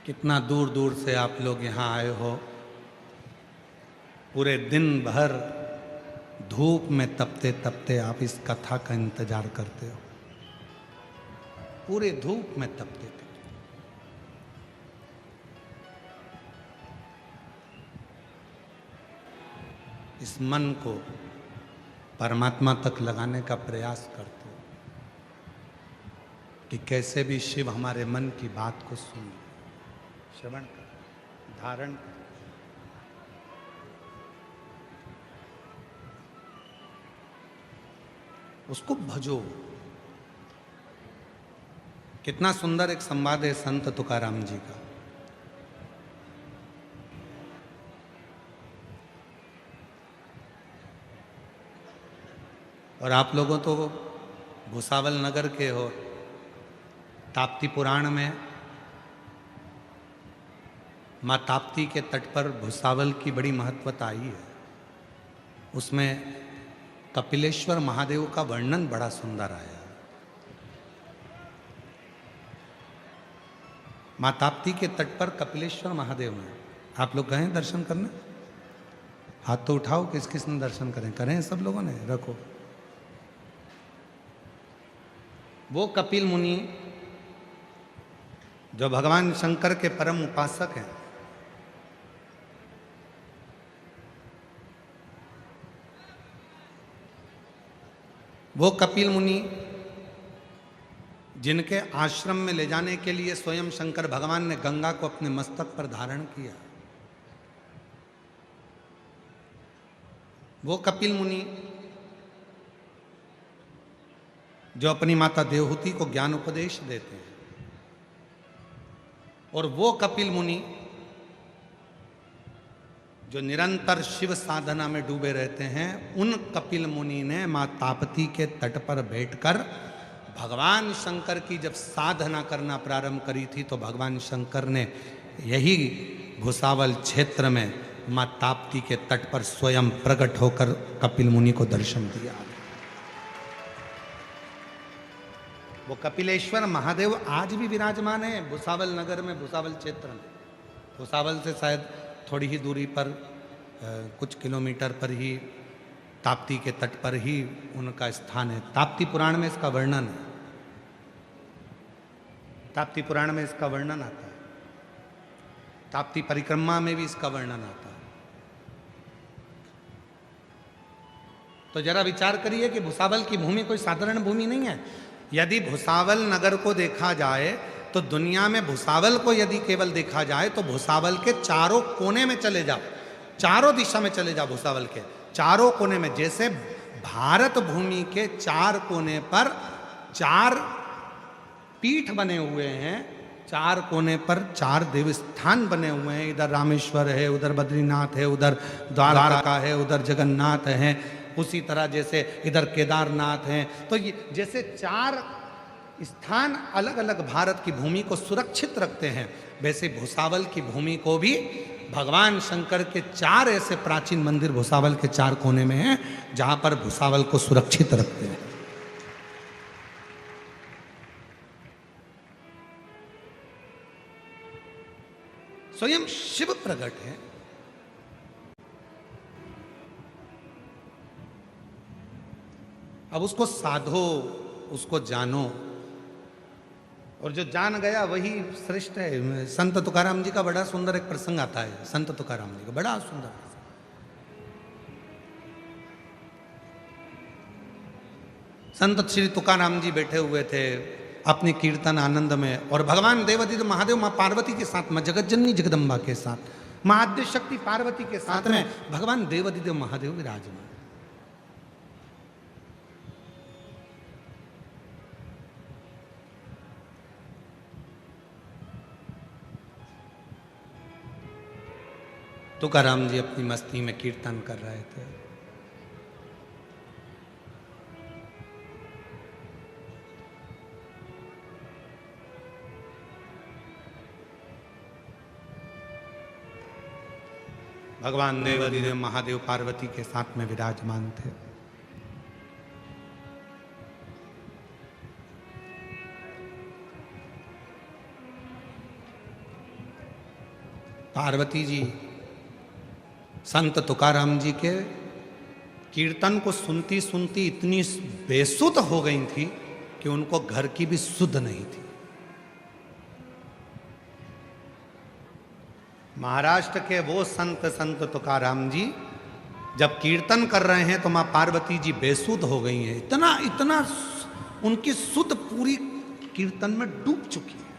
कितना दूर दूर से आप लोग यहाँ आए हो, पूरे दिन भर धूप में तपते तपते आप इस कथा का इंतजार करते हो, पूरे धूप में तपते तपते। इस मन को परमात्मा तक लगाने का प्रयास करते हो कि कैसे भी शिव हमारे मन की बात को सुने, श्रवण कर, धारण कर। उसको भजो। कितना सुंदर एक संवाद है संत तुकाराम जी का। और आप लोगों तो भुसावल नगर के हो, ताप्ती पुराण में माँ ताप्ती के तट पर भुसावल की बड़ी महत्वता आई है। उसमें कपिलेश्वर महादेव का वर्णन बड़ा सुंदर आया। माँ ताप्ती के तट पर कपिलेश्वर महादेव हैं। आप लोग गए दर्शन करने? हाथ तो उठाओ, किस किस ने दर्शन करें सब लोगों ने, रखो। वो कपिल मुनि जो भगवान शंकर के परम उपासक हैं, वो कपिल मुनि जिनके आश्रम में ले जाने के लिए स्वयं शंकर भगवान ने गंगा को अपने मस्तक पर धारण किया, वो कपिल मुनि जो अपनी माता देवहूति को ज्ञान उपदेश देते हैं, और वो कपिल मुनि जो निरंतर शिव साधना में डूबे रहते हैं, उन कपिल मुनि ने माँ ताप्ती के तट पर बैठकर भगवान शंकर की जब साधना करना प्रारंभ करी थी, तो भगवान शंकर ने यही भुसावल क्षेत्र में माँ ताप्ती के तट पर स्वयं प्रकट होकर कपिल मुनि को दर्शन दिया। वो कपिलेश्वर महादेव आज भी विराजमान है भुसावल नगर में, भुसावल क्षेत्र में। भुसावल से शायद थोड़ी ही दूरी पर कुछ किलोमीटर पर ही ताप्ती के तट पर ही उनका स्थान है। ताप्ती पुराण में इसका वर्णन है, ताप्ती पुराण में इसका वर्णन आता है, ताप्ती परिक्रमा में भी इसका वर्णन आता है। तो जरा विचार करिए कि भुसावल की भूमि कोई साधारण भूमि नहीं है। यदि भुसावल नगर को देखा जाए तो दुनिया में भुसावल को यदि केवल देखा जाए तो भुसावल के चारों कोने में चले जाओ, चारों दिशा में चले जाओ, भुसावल के चारों कोने में, जैसे भारत भूमि के चार कोने पर चार पीठ बने हुए हैं, चार कोने पर चार देव स्थान बने हुए हैं। इधर रामेश्वर है, उधर बद्रीनाथ है, उधर द्वारका है, उधर जगन्नाथ है। उसी तरह जैसे इधर केदारनाथ हैं, तो ये जैसे चार स्थान अलग अलग भारत की भूमि को सुरक्षित रखते हैं, वैसे भुसावल की भूमि को भी भगवान शंकर के चार ऐसे प्राचीन मंदिर भुसावल के चार कोने में हैं, जहां पर भुसावल को सुरक्षित रखते हैं। स्वयं शिव प्रकट है। अब उसको साधो, उसको जानो, और जो जान गया वही श्रेष्ठ है। संत तुकाराम जी का बड़ा सुंदर एक प्रसंग आता है, संत तुकाराम जी का बड़ा सुंदर प्रसंग। संत श्री तुकाराम जी बैठे हुए थे अपने कीर्तन आनंद में, और भगवान देवादिदेव महादेव माँ पार्वती के साथ, माँ जगज्जननी जगदम्बा के साथ, माँ आद्य शक्ति पार्वती के साथ में भगवान देवादिदेव महादेव विराजमान। तुकाराम जी अपनी मस्ती में कीर्तन कर रहे थे। भगवान देवादिदेव महादेव पार्वती के साथ में विराजमान थे। पार्वती जी संत तुकाराम जी के कीर्तन को सुनती सुनती इतनी बेसुध हो गई थी कि उनको घर की भी सुध नहीं थी। महाराष्ट्र के वो संत तुकाराम जी जब कीर्तन कर रहे हैं तो माँ पार्वती जी बेसुध हो गई हैं। इतना उनकी सुध पूरी कीर्तन में डूब चुकी है,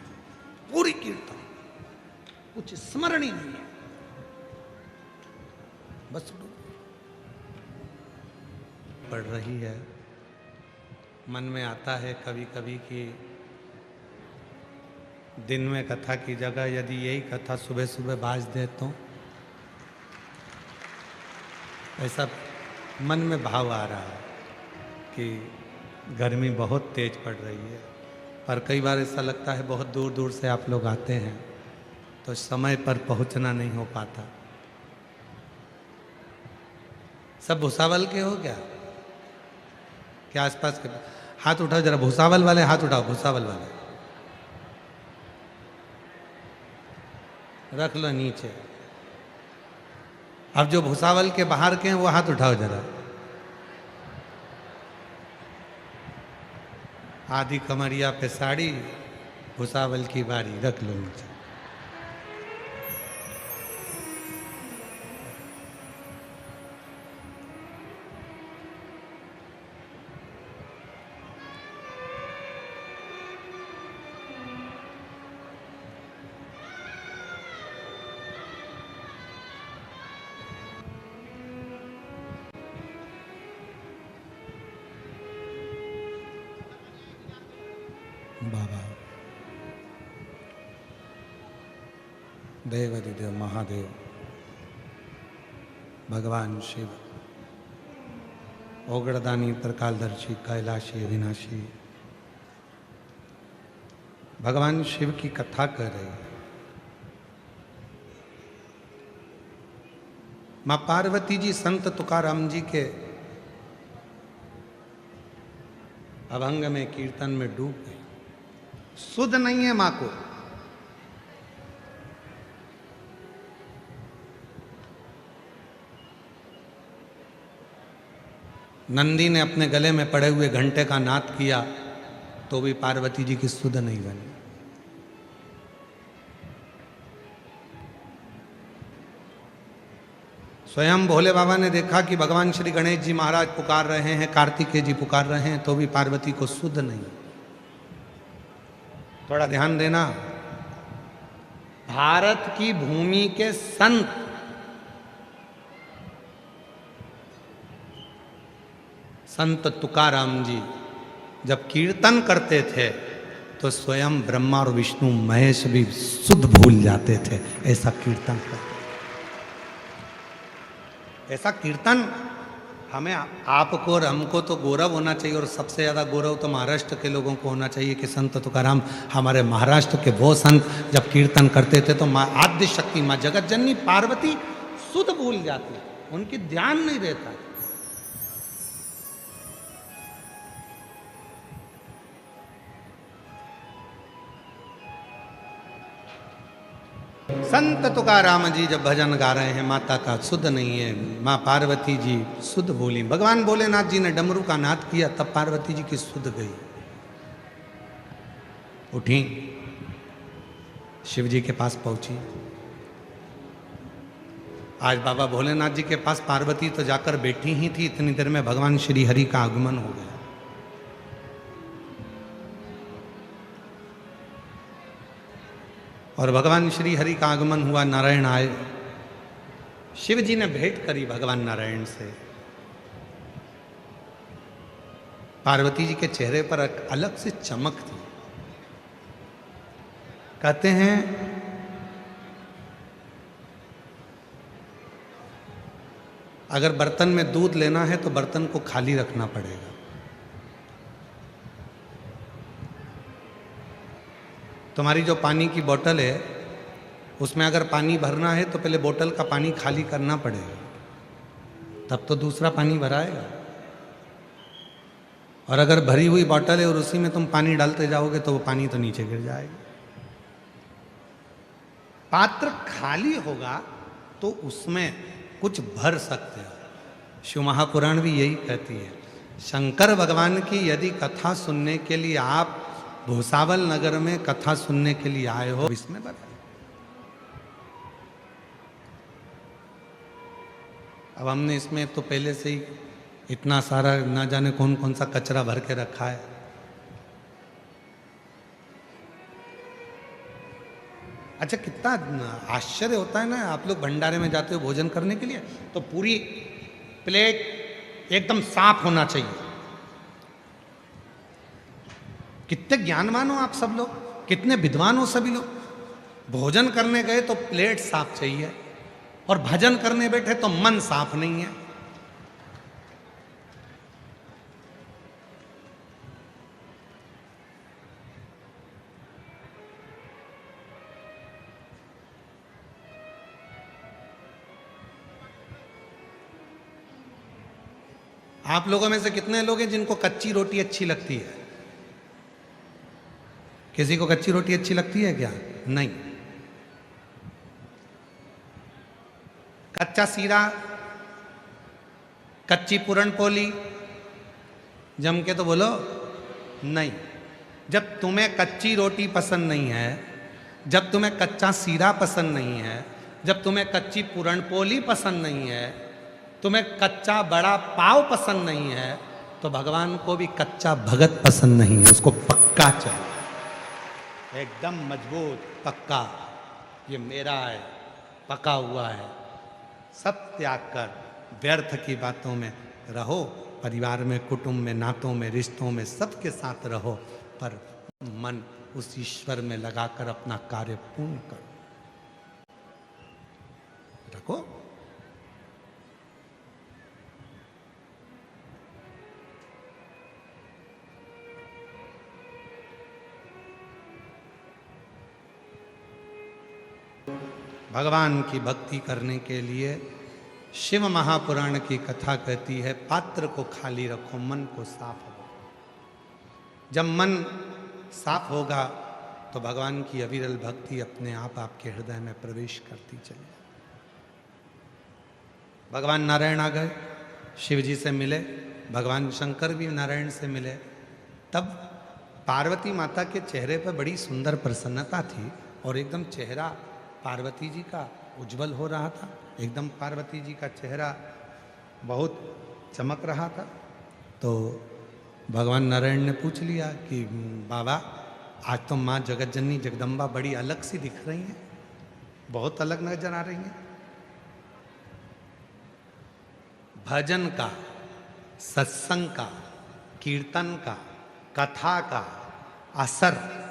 पूरी कीर्तन कुछ स्मरण ही नहीं है, बस पढ़ रही है। मन में आता है कभी कभी कि दिन में कथा की जगह यदि यही कथा सुबह सुबह बाज दे तो। ऐसा मन में भाव आ रहा है कि गर्मी बहुत तेज पड़ रही है, पर कई बार ऐसा लगता है बहुत दूर दूर से आप लोग आते हैं तो समय पर पहुंचना नहीं हो पाता। सब भुसावल के हो क्या? क्या आसपास के? हाथ उठाओ जरा, भुसावल वाले हाथ उठाओ, भुसावल वाले रख लो नीचे। अब जो भुसावल के बाहर के हैं वो हाथ उठाओ जरा। आधी कमरिया पे साड़ी, भुसावल की बारी, रख लो नीचे। बाबा देवाधिदेव महादेव भगवान शिव ओगड़दानी त्रिकालदर्शी कैलाशी अविनाशी भगवान शिव की कथा कर रहे हैं। माँ पार्वती जी संत तुकाराम जी के अभंग में कीर्तन में डूब गई। सुध नहीं है मां को। नंदी ने अपने गले में पड़े हुए घंटे का नाद किया तो भी पार्वती जी की सुध नहीं बनी। स्वयं भोले बाबा ने देखा कि भगवान श्री गणेश जी महाराज पुकार रहे हैं, कार्तिकेय जी पुकार रहे हैं, तो भी पार्वती को सुध नहीं। थोड़ा ध्यान देना, भारत की भूमि के संत संत तुकाराम जी जब कीर्तन करते थे तो स्वयं ब्रह्मा और विष्णु महेश भी शुद्ध भूल जाते थे। ऐसा कीर्तन करते, ऐसा कीर्तन हमें, आपको और हमको तो गौरव होना चाहिए। और सबसे ज़्यादा गौरव तो महाराष्ट्र के लोगों को होना चाहिए कि संत तुकाराम हमारे महाराष्ट्र के वो संत जब कीर्तन करते थे तो माँ आद्य शक्ति, माँ जगत जननी पार्वती शुद्ध भूल जाती, उनकी ध्यान नहीं रहता। संत तुकाराम जी जब भजन गा रहे हैं, माता का शुद्ध नहीं है, माँ पार्वती जी शुद्ध भूली। भगवान भोलेनाथ जी ने डमरू का नाद किया तब पार्वती जी की शुद्ध गई। उठी, शिव जी के पास पहुंची। आज बाबा भोलेनाथ जी के पास पार्वती तो जाकर बैठी ही थी, इतनी देर में भगवान श्री हरि का आगमन हो गया। और भगवान श्री हरि का आगमन हुआ, नारायण आए। शिव जी ने भेंट करी भगवान नारायण से। पार्वती जी के चेहरे पर एक अलग से चमक थी। कहते हैं अगर बर्तन में दूध लेना है तो बर्तन को खाली रखना पड़ेगा। तुम्हारी जो पानी की बोतल है उसमें अगर पानी भरना है तो पहले बोतल का पानी खाली करना पड़ेगा, तब तो दूसरा पानी भराएगा। और अगर भरी हुई बोतल है और उसी में तुम पानी डालते जाओगे तो वो पानी तो नीचे गिर जाएगा। पात्र खाली होगा तो उसमें कुछ भर सकते हो। शिव महापुराण भी यही कहती है। शंकर भगवान की यदि कथा सुनने के लिए आप भूसावल नगर में कथा सुनने के लिए आए हो, इसमें भर। अब हमने इसमें तो पहले से ही इतना सारा ना जाने कौन कौन सा कचरा भर के रखा है। अच्छा, कितना आश्चर्य होता है ना, आप लोग भंडारे में जाते हो भोजन करने के लिए तो पूरी प्लेट एकदम साफ होना चाहिए। कितने ज्ञानवान हो आप सब लोग, कितने विद्वान हो सभी लोग। भोजन करने गए तो प्लेट साफ चाहिए और भजन करने बैठे तो मन साफ नहीं है। आप लोगों में से कितने लोग हैं जिनको कच्ची रोटी अच्छी लगती है? किसी को कच्ची रोटी अच्छी लगती है क्या? नहीं। कच्चा सीरा, कच्ची पूरण पोली जम के तो बोलो नहीं। जब तुम्हें कच्ची रोटी पसंद नहीं है, जब तुम्हें कच्चा सीरा पसंद नहीं है, जब तुम्हें कच्ची पूरण पोली पसंद नहीं है, तुम्हें कच्चा बड़ा पाव पसंद नहीं है, तो भगवान को भी कच्चा भगत पसंद नहीं है, उसको पक्का चाहिए, एकदम मजबूत पक्का। ये मेरा है, पका हुआ है। सब त्याग कर व्यर्थ की बातों में रहो, परिवार में, कुटुंब में, नातों में, रिश्तों में, सबके साथ रहो, पर मन उस ईश्वर में लगाकर अपना कार्य पूर्ण करो। रखो। भगवान की भक्ति करने के लिए शिव महापुराण की कथा कहती है, पात्र को खाली रखो, मन को साफ रखो। जब मन साफ होगा तो भगवान की अविरल भक्ति अपने आप आपके हृदय में प्रवेश करती चली। भगवान नारायण आ गए, शिव जी से मिले, भगवान शंकर भी नारायण से मिले। तब पार्वती माता के चेहरे पर बड़ी सुंदर प्रसन्नता थी और एकदम चेहरा पार्वती जी का उज्जवल हो रहा था, एकदम पार्वती जी का चेहरा बहुत चमक रहा था। तो भगवान नारायण ने पूछ लिया कि बाबा, आज तो माँ जगत जननी जगदम्बा बड़ी अलग सी दिख रही हैं, बहुत अलग नजर आ रही हैं। भजन का, सत्संग का, कीर्तन का, कथा का असर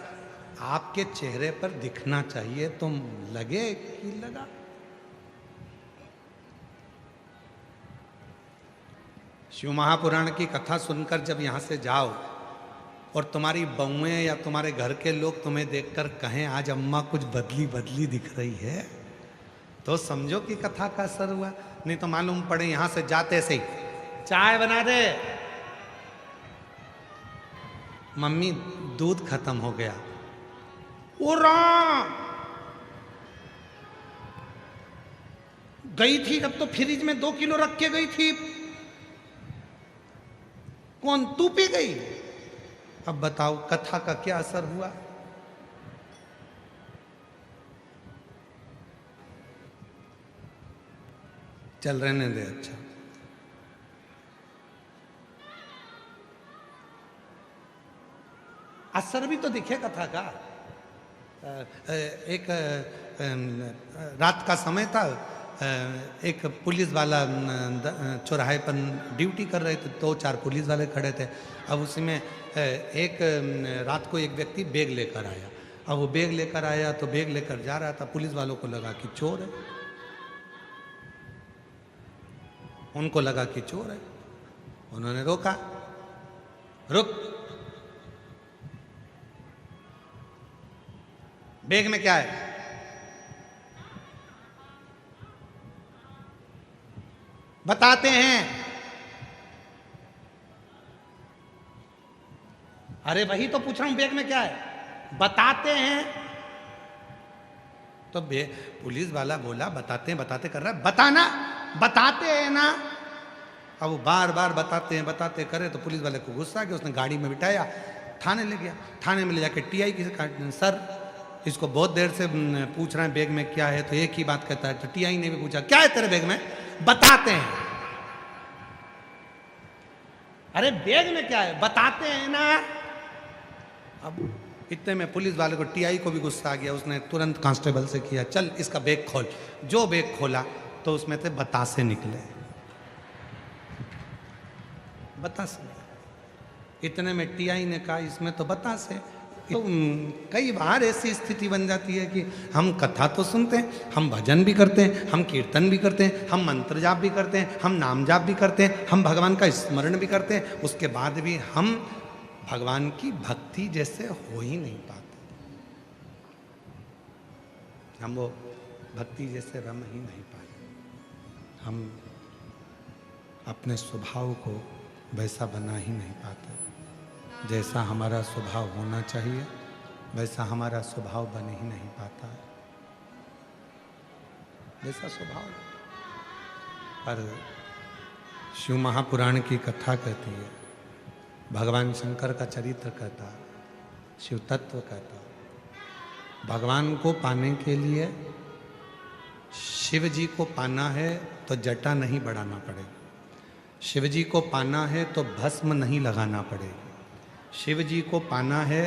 आपके चेहरे पर दिखना चाहिए, तुम लगे कि लगा। शिव महापुराण की कथा सुनकर जब यहां से जाओ और तुम्हारी बहुएं या तुम्हारे घर के लोग तुम्हें देखकर कहें आज अम्मा कुछ बदली बदली दिख रही है, तो समझो कि कथा का असर हुआ। नहीं तो मालूम पड़े यहां से जाते से चाय बना दे, मम्मी दूध खत्म हो गया, ओ राम, गई थी अब तो फ्रिज में 2 किलो रख के गई थी, कौन तू पी गई? अब बताओ कथा का क्या असर हुआ? चल रहने दे। अच्छा, असर भी तो दिखे कथा का। एक रात का समय था, एक पुलिस वाला चौराहे पर ड्यूटी कर रहे थे, 2-4 पुलिस वाले खड़े थे। अब उसी में एक रात को एक व्यक्ति बैग लेकर आया। अब वो बैग लेकर आया तो बैग लेकर जा रहा था, पुलिस वालों को लगा कि चोर है, उनको लगा कि चोर है, उन्होंने रोका, रुक, बैग में क्या है? बताते हैं। अरे वही तो पूछ रहा हूं, बैग में क्या है? बताते हैं। तो पुलिस वाला बोला बताते हैं, बताते कर रहा है, बताना, बताते हैं ना। अब वो बार बार बताते हैं, बताते करे तो पुलिस वाले को गुस्सा आ गया, उसने गाड़ी में बिठाया, थाने ले गया। थाने में ले जाके टीआई की सर इसको बहुत देर से पूछ रहे हैं बैग में क्या है, तो एक ही बात कहता है। तो टीआई ने भी पूछा क्या है तेरे बैग में? बताते हैं। अरे बैग में क्या है? बताते हैं ना। अब इतने में पुलिस वाले को, टीआई को भी गुस्सा आ गया, उसने तुरंत कांस्टेबल से किया चल इसका बैग खोल। जो बैग खोला तो उसमें से बतासे निकले, बतासे। इतने में टीआई ने कहा इसमें तो बतासे। तो कई बार ऐसी स्थिति बन जाती है कि हम कथा तो सुनते हैं, हम भजन भी करते हैं, हम कीर्तन भी करते हैं, हम मंत्र जाप भी करते हैं, हम नाम जाप भी करते हैं, हम भगवान का स्मरण भी करते हैं, उसके बाद भी हम भगवान की भक्ति जैसे हो ही नहीं पाते, हम वो भक्ति जैसे रम ही नहीं पाते। हम अपने स्वभाव को वैसा बना ही नहीं पाते। जैसा हमारा स्वभाव होना चाहिए वैसा हमारा स्वभाव बन ही नहीं पाता है, जैसा स्वभाव। पर शिव महापुराण की कथा कहती है, भगवान शंकर का चरित्र कहता, शिव तत्व कहता। भगवान को पाने के लिए, शिव जी को पाना है तो जटा नहीं बढ़ाना पड़ेगा, शिव जी को पाना है तो भस्म नहीं लगाना पड़ेगा, शिव जी को पाना है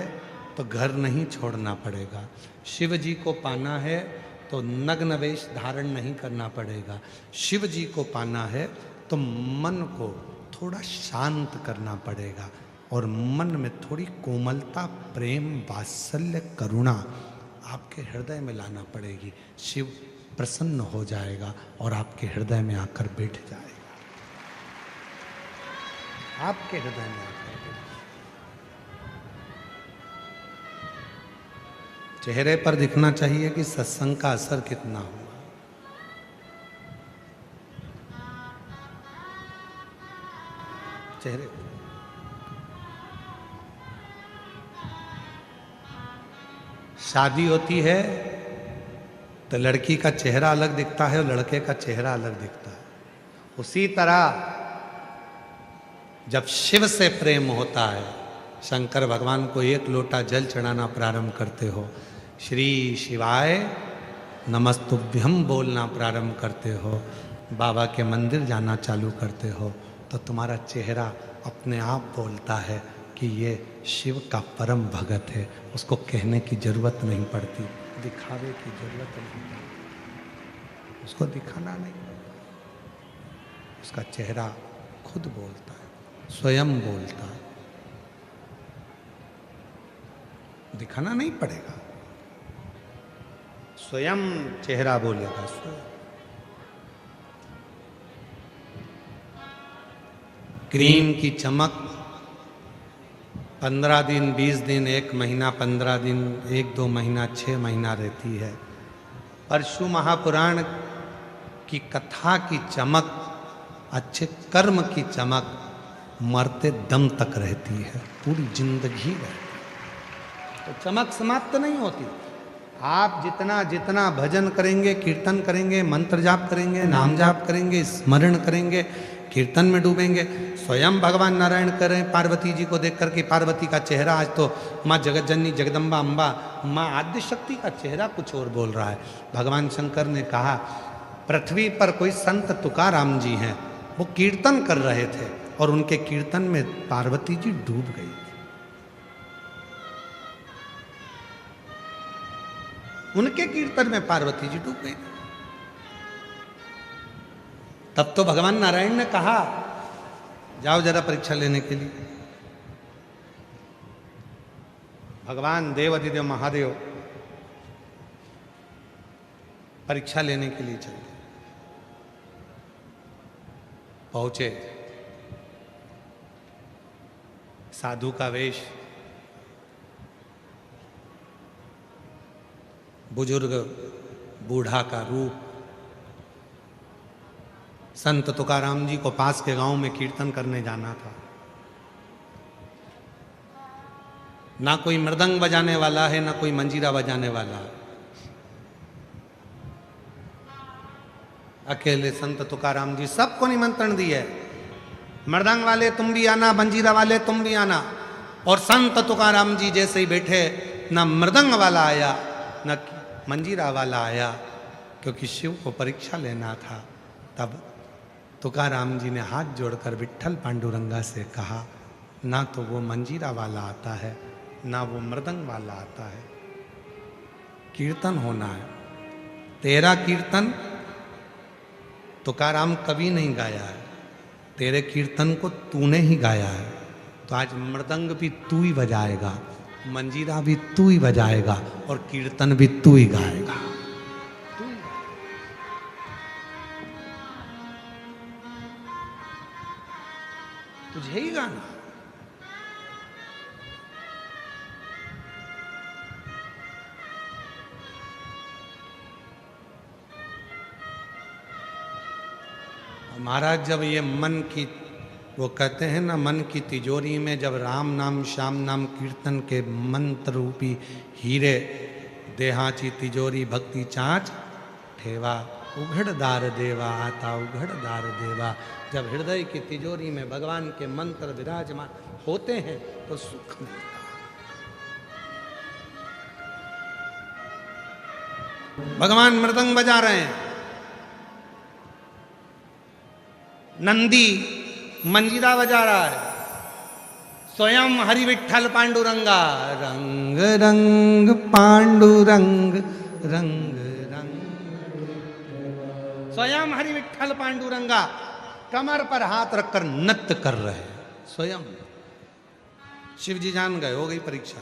तो घर नहीं छोड़ना पड़ेगा, शिव जी को पाना है तो नग्न वेश धारण नहीं करना पड़ेगा, शिव जी को पाना है तो मन को थोड़ा शांत करना पड़ेगा और मन में थोड़ी कोमलता, प्रेम, वात्सल्य, करुणा आपके हृदय में लाना पड़ेगी। शिव प्रसन्न हो जाएगा और आपके हृदय में आकर बैठ जाएगा, आपके हृदय में आकर बैठ। चेहरे पर दिखना चाहिए कि सत्संग का असर कितना हुआ। चेहरे पर शादी होती है तो लड़की का चेहरा अलग दिखता है और लड़के का चेहरा अलग दिखता है। उसी तरह जब शिव से प्रेम होता है, शंकर भगवान को एक लोटा जल चढ़ाना प्रारंभ करते हो, श्री शिवाय नमस्तुभ्यम बोलना प्रारंभ करते हो, बाबा के मंदिर जाना चालू करते हो, तो तुम्हारा चेहरा अपने आप बोलता है कि ये शिव का परम भगत है। उसको कहने की जरूरत नहीं पड़ती, दिखावे की जरूरत नहीं पड़ती, उसको दिखाना नहीं, उसका चेहरा खुद बोलता है, स्वयं बोलता है, दिखाना नहीं पड़ेगा, स्वयं चेहरा बोलेगा। स्वयं क्रीम की चमक 15 दिन, 20 दिन, 1 महीना, 15 दिन, 1-2 महीना, 6 महीना रहती है। पर शिव महापुराण की कथा की चमक, अच्छे कर्म की चमक मरते दम तक रहती है, पूरी जिंदगी रहती है। तो चमक समाप्त नहीं होती। आप जितना जितना भजन करेंगे, कीर्तन करेंगे, मंत्र जाप करेंगे, नाम जाप करेंगे, स्मरण करेंगे, कीर्तन में डूबेंगे, स्वयं भगवान नारायण करें पार्वती जी को देख करके, पार्वती का चेहरा आज तो माँ जगतजननी जगदम्बा अम्बा माँ आद्य शक्ति का चेहरा कुछ और बोल रहा है। भगवान शंकर ने कहा, पृथ्वी पर कोई संत तुकाराम जी हैं, वो कीर्तन कर रहे थे और उनके कीर्तन में पार्वती जी डूब गई। उनके कीर्तन में पार्वती जी डूब गई। तब तो भगवान नारायण ने कहा, जाओ जरा परीक्षा लेने के लिए। भगवान देवाधिदेव महादेव परीक्षा लेने के लिए चले, पहुंचे, साधु का वेश, बुजुर्ग बूढ़ा का रूप। संत तुकाराम जी को पास के गांव में कीर्तन करने जाना था। ना कोई मृदंग बजाने वाला है, ना कोई मंजीरा बजाने वाला है। अकेले संत तुकाराम जी सबको निमंत्रण दिए, मृदंग वाले तुम भी आना, मंजीरा वाले तुम भी आना। और संत तुकाराम जी जैसे ही बैठे, ना मृदंग वाला आया ना मंजीरा वाला आया, क्योंकि शिव को परीक्षा लेना था। तब तुकाराम जी ने हाथ जोड़कर विट्ठल पांडुरंगा से कहा, ना तो वो मंजीरा वाला आता है, ना वो मृदंग वाला आता है, कीर्तन होना है। तेरा कीर्तन तुकाराम कभी नहीं गाया है, तेरे कीर्तन को तूने ही गाया है। तो आज मृदंग भी तू ही बजाएगा, मंजीरा भी तू ही बजाएगा और कीर्तन भी तू ही गाएगा। तुझे ही गाना। महाराज जब ये मन की वो कहते हैं ना, मन की तिजोरी में जब राम नाम श्याम नाम कीर्तन के मंत्र रूपी हीरे देहाची तिजोरी भक्ति चाँच ठेवा, उघड़दार देवा आता उघड़दार देवा। जब हृदय की तिजोरी में भगवान के मंत्र विराजमान होते हैं तो सुख मिलता है। भगवान मृदंग बजा रहे हैं, नंदी मंजीरा बजा रहा है, स्वयं हरि विठ्ठल पांडुरंगा, रंग रंग पांडुरंग रंग रंग। स्वयं हरि विठ्ठल पांडुरंगा कमर पर हाथ रखकर नृत्य कर रहे हैं स्वयं। शिव जी जान गए, हो गई परीक्षा,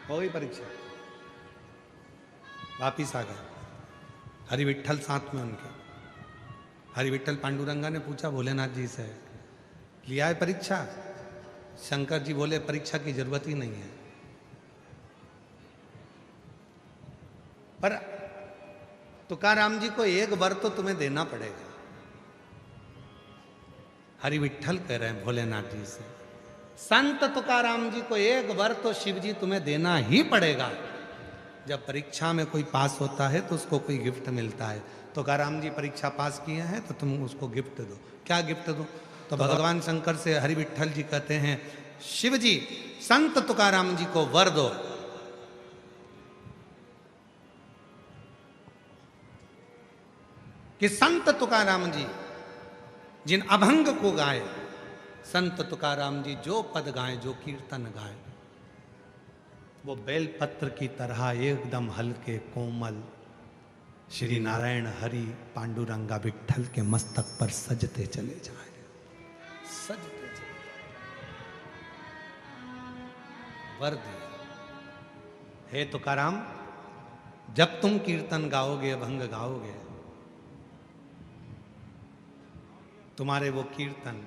हो गई परीक्षा, वापिस आ गए। हरि विठ्ठल साथ में उनके। हरि विठ्ठल पांडुरंगा ने पूछा भोलेनाथ जी से, लिया है परीक्षा? शंकर जी बोले परीक्षा की जरूरत ही नहीं है, पर तुकाराम जी को एक वर तो तुम्हें देना पड़ेगा। हरि विठ्ठल कह रहे हैं भोलेनाथ जी से, संत तुकाराम जी को एक वर तो शिव जी तुम्हें देना ही पड़ेगा। जब परीक्षा में कोई पास होता है तो उसको कोई गिफ्ट मिलता है। तुकाराम जी परीक्षा पास किए हैं तो तुम उसको गिफ्ट दो। क्या गिफ्ट दो? तो भगवान शंकर से हरि विठ्ठल जी कहते हैं, शिव जी संत तुकाराम जी को वर दो कि संत तुकाराम जी जिन अभंग को गाए, संत तुकाराम जी जो पद गाए, जो कीर्तन गाए, वो बेलपत्र की तरह एकदम हल्के कोमल श्री नारायण हरि पांडुरंगा विठ्ठल के मस्तक पर सजते चले जाए, सजते चले वर दिया। हे तुकाराम, जब तुम कीर्तन गाओगे, अभंग गाओगे, तुम्हारे वो कीर्तन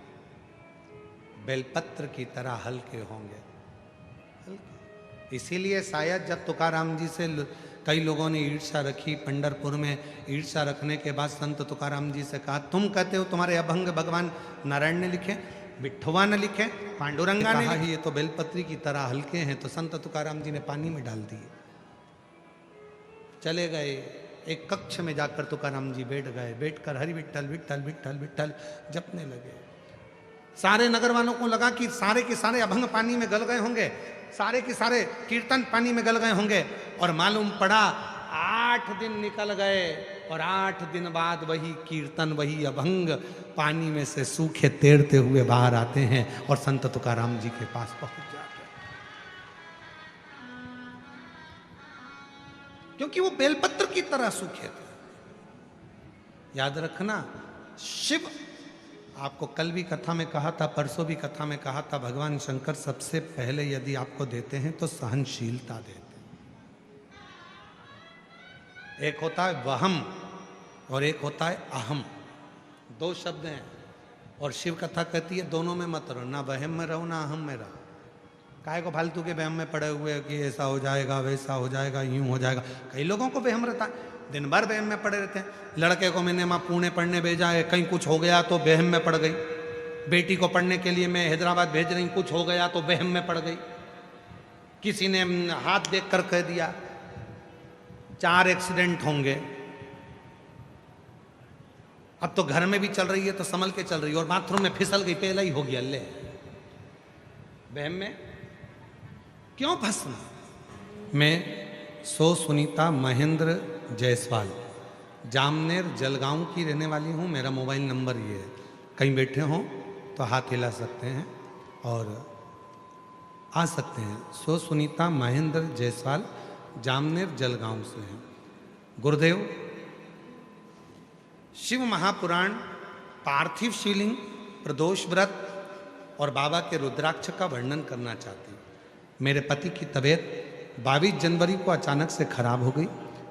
बेलपत्र की तरह हल्के होंगे, हल्के। इसीलिए शायद जब तुकाराम जी से कई लोगों ने ईर्ष्या रखी, पंढरपुर में ईर्ष्या रखने के बाद संत तुकाराम जी से कहा, तुम कहते हो तुम्हारे अभंग भगवान नारायण ने लिखे, विठ्ठवा ने लिखे, पांडुरंगा ने लिखे, ये तो बेलपत्री की तरह हल्के हैं। तो संत तुकाराम जी ने पानी में डाल दिए, चले गए। एक कक्ष में जाकर तुकाराम जी बैठ गए, बैठकर हरि विठ्ठल विठ्ठल विठ्ठल विठ्ठल जपने लगे। सारे नगर वालों को लगा कि सारे के सारे अभंग पानी में गल गए होंगे, सारे के सारे कीर्तन पानी में गल गए होंगे। और मालूम पड़ा 8 दिन निकल गए और 8 दिन बाद वही कीर्तन, वही अभंग पानी में से सूखे तैरते हुए बाहर आते हैं और संत तुकाराम जी के पास पहुंच जाते हैं, क्योंकि वो बेलपत्र की तरह सूखे थे। याद रखना, शिव, आपको कल भी कथा में कहा था, परसों भी कथा में कहा था, भगवान शंकर सबसे पहले यदि आपको देते हैं तो सहनशीलता देते हैं। एक होता है वहम और एक होता है अहम, 2 शब्द हैं। और शिव कथा कहती है दोनों में मत रहो, ना वहम में रहो ना अहम में रहो। काहे को फालतू के वहम में पड़े हुए कि ऐसा हो जाएगा, वैसा हो जाएगा, यूं हो जाएगा। कई लोगों को वहम रहता है, दिन भर वहम में पड़े रहते हैं। लड़के को मैंने माँ पुणे पढ़ने भेजा है, कहीं कुछ हो गया तो वहम में पड़ गई। बेटी को पढ़ने के लिए मैं हैदराबाद भेज रही, कुछ हो गया तो वहम में पड़ गई। किसी ने हाथ देख कर कह दिया 4 एक्सीडेंट होंगे। अब तो घर में भी चल रही है तो संभल के चल रही है, और बाथरूम में फिसल गई, पहला ही हो गया। ले वहम में क्यों फंसना। मैं सुनीता महेंद्र जायसवाल, जामनेर जलगांव की रहने वाली हूँ। मेरा मोबाइल नंबर ये है, कहीं बैठे हों तो हाथ हिला सकते हैं और आ सकते हैं। सुनीता महेंद्र जायसवाल, जामनेर जलगांव से हैं। गुरुदेव, शिव महापुराण, पार्थिव शिवलिंग, प्रदोष व्रत और बाबा के रुद्राक्ष का वर्णन करना चाहती हूँ। मेरे पति की तबीयत 22 जनवरी को अचानक से खराब हो गई,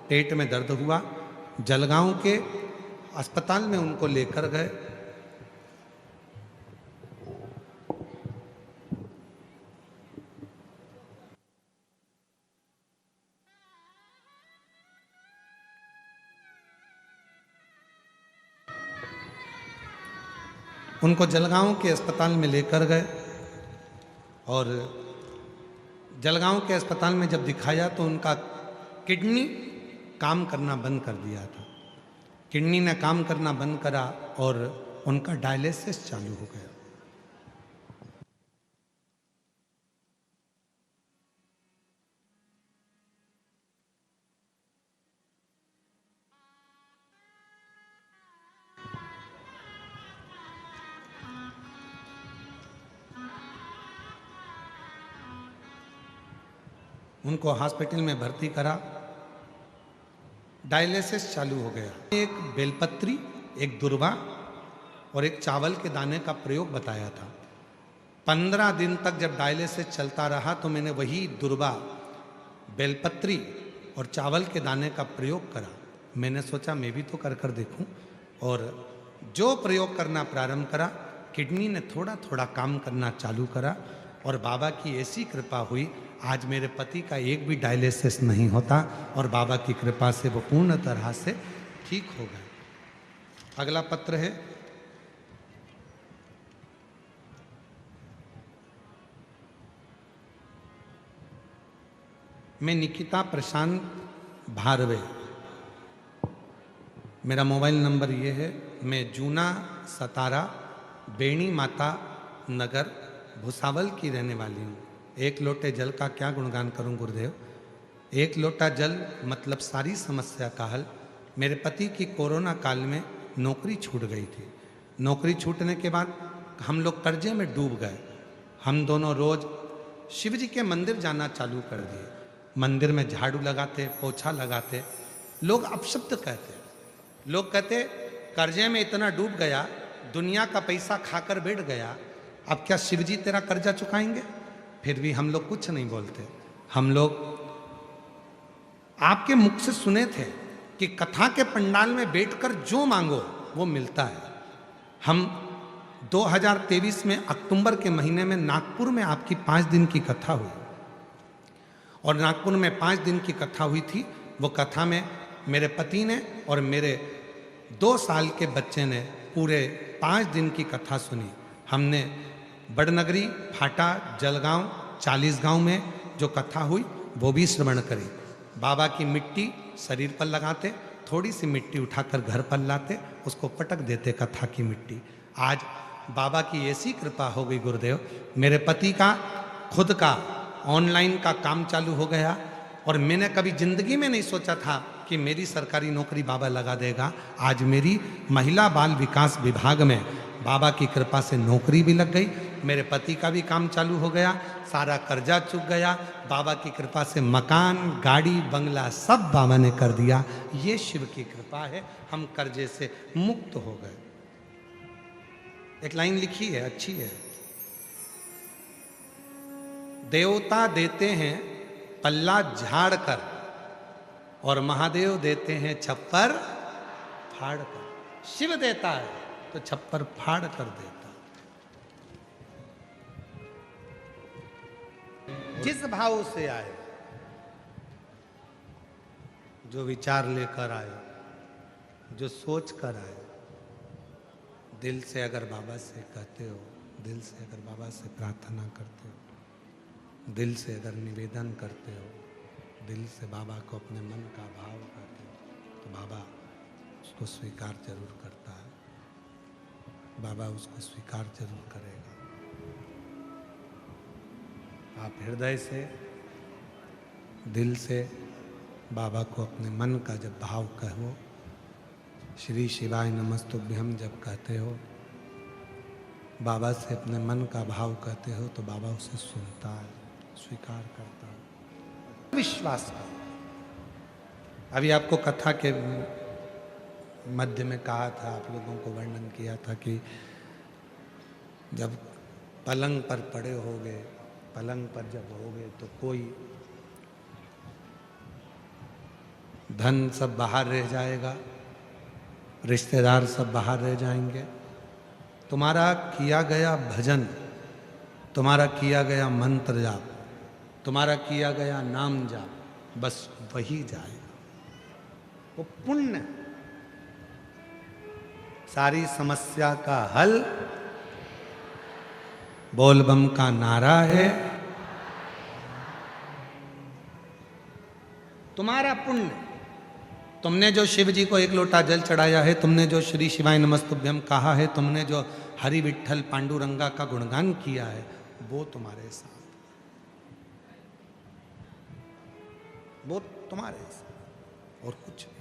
पेट में दर्द हुआ। जलगांव के अस्पताल में उनको लेकर गए। उनको जलगांव के अस्पताल में लेकर गए और जलगांव के अस्पताल में जब दिखाया तो उनका किडनी काम करना बंद कर दिया था। किडनी ने काम करना बंद करा और उनका डायलिसिस चालू हो गया। उनको हॉस्पिटल में भर्ती करा, डायलिसिस चालू हो गया। एक बेलपत्री, एक दुर्वा और एक चावल के दाने का प्रयोग बताया था। 15 दिन तक जब डायलिसिस चलता रहा तो मैंने वही दुर्वा, बेलपत्री और चावल के दाने का प्रयोग करा। मैंने सोचा मैं भी तो कर देखूं, और जो प्रयोग करना प्रारंभ करा, किडनी ने थोड़ा थोड़ा काम करना चालू करा और बाबा की ऐसी कृपा हुई, आज मेरे पति का एक भी डायलिसिस नहीं होता और बाबा की कृपा से वो पूर्ण तरह से ठीक हो गए। अगला पत्र है मैं निकिता प्रशांत भारवे, मेरा मोबाइल नंबर ये है। मैं जूना सतारा बेणी माता नगर भुसावल की रहने वाली हूँ। एक लोटे जल का क्या गुणगान करूं गुरुदेव। एक लोटा जल मतलब सारी समस्या का हल। मेरे पति की कोरोना काल में नौकरी छूट गई थी। नौकरी छूटने के बाद हम लोग कर्जे में डूब गए। हम दोनों रोज शिव जी के मंदिर जाना चालू कर दिए। मंदिर में झाड़ू लगाते, पोछा लगाते। लोग अपशब्द कहते, लोग कहते कर्जे में इतना डूब गया, दुनिया का पैसा खाकर बैठ गया, अब क्या शिव जी तेरा कर्जा चुकाएंगे। फिर भी हम लोग कुछ नहीं बोलते। हम लोग आपके मुख से सुने थे कि कथा के पंडाल में बैठकर जो मांगो वो मिलता है। हम 2023 में अक्टूबर के महीने में नागपुर में आपकी 5 दिन की कथा हुई, और नागपुर में 5 दिन की कथा हुई थी। वो कथा में मेरे पति ने और मेरे 2 साल के बच्चे ने पूरे 5 दिन की कथा सुनी। हमने बड़नगरी, फाटा, जलगांव, 40 गांव में जो कथा हुई वो भी श्रवण करी। बाबा की मिट्टी शरीर पर लगाते, थोड़ी सी मिट्टी उठाकर घर पर लाते, उसको पटक देते कथा की मिट्टी। आज बाबा की ऐसी कृपा हो गई गुरुदेव, मेरे पति का खुद का ऑनलाइन का काम चालू हो गया। और मैंने कभी जिंदगी में नहीं सोचा था कि मेरी सरकारी नौकरी बाबा लगा देगा। आज मेरी महिला बाल विकास विभाग में बाबा की कृपा से नौकरी भी लग गई, मेरे पति का भी काम चालू हो गया, सारा कर्जा चुक गया। बाबा की कृपा से मकान, गाड़ी, बंगला सब बाबा ने कर दिया। ये शिव की कृपा है, हम कर्जे से मुक्त हो गए। एक लाइन लिखी है, अच्छी है। देवता देते हैं पल्ला झाड़ कर और महादेव देते हैं छप्पर फाड़ कर। शिव देता है तो छप्पर फाड़ कर देता। जिस भाव से आए, जो विचार लेकर आए, जो सोच कर आए, दिल से अगर बाबा से कहते हो, दिल से अगर बाबा से प्रार्थना करते हो, दिल से अगर निवेदन करते हो, दिल से बाबा को अपने मन का भाव करते हो, तो बाबा उसको स्वीकार जरूर करता है। बाबा उसको स्वीकार जरूर करेगा। आप हृदय से, दिल से बाबा को अपने मन का जब भाव कहो, श्री शिवाय नमस्तुभ्यम जब कहते हो, बाबा से अपने मन का भाव कहते हो, तो बाबा उसे सुनता है, स्वीकार करता है। विश्वास करो। अभी आपको कथा के मध्य में कहा था, आप लोगों को वर्णन किया था कि जब पलंग पर पड़े होगे, पलंग पर जब होगे तो कोई धन सब बाहर रह जाएगा, रिश्तेदार सब बाहर रह जाएंगे। तुम्हारा किया गया भजन, तुम्हारा किया गया मंत्र जाप, तुम्हारा किया गया नाम जाप, बस वही जाएगा। वो पुण्य सारी समस्या का हल बोल बम का नारा है, तुम्हारा पुण्य। तुमने जो शिव जी को एक लोटा जल चढ़ाया है, तुमने जो श्री शिवाय नमस्तुभ्यम कहा है, तुमने जो हरि विठ्ठल पांडुरंगा का गुणगान किया है, वो तुम्हारे साथ, वो तुम्हारे साथ और कुछ नहीं।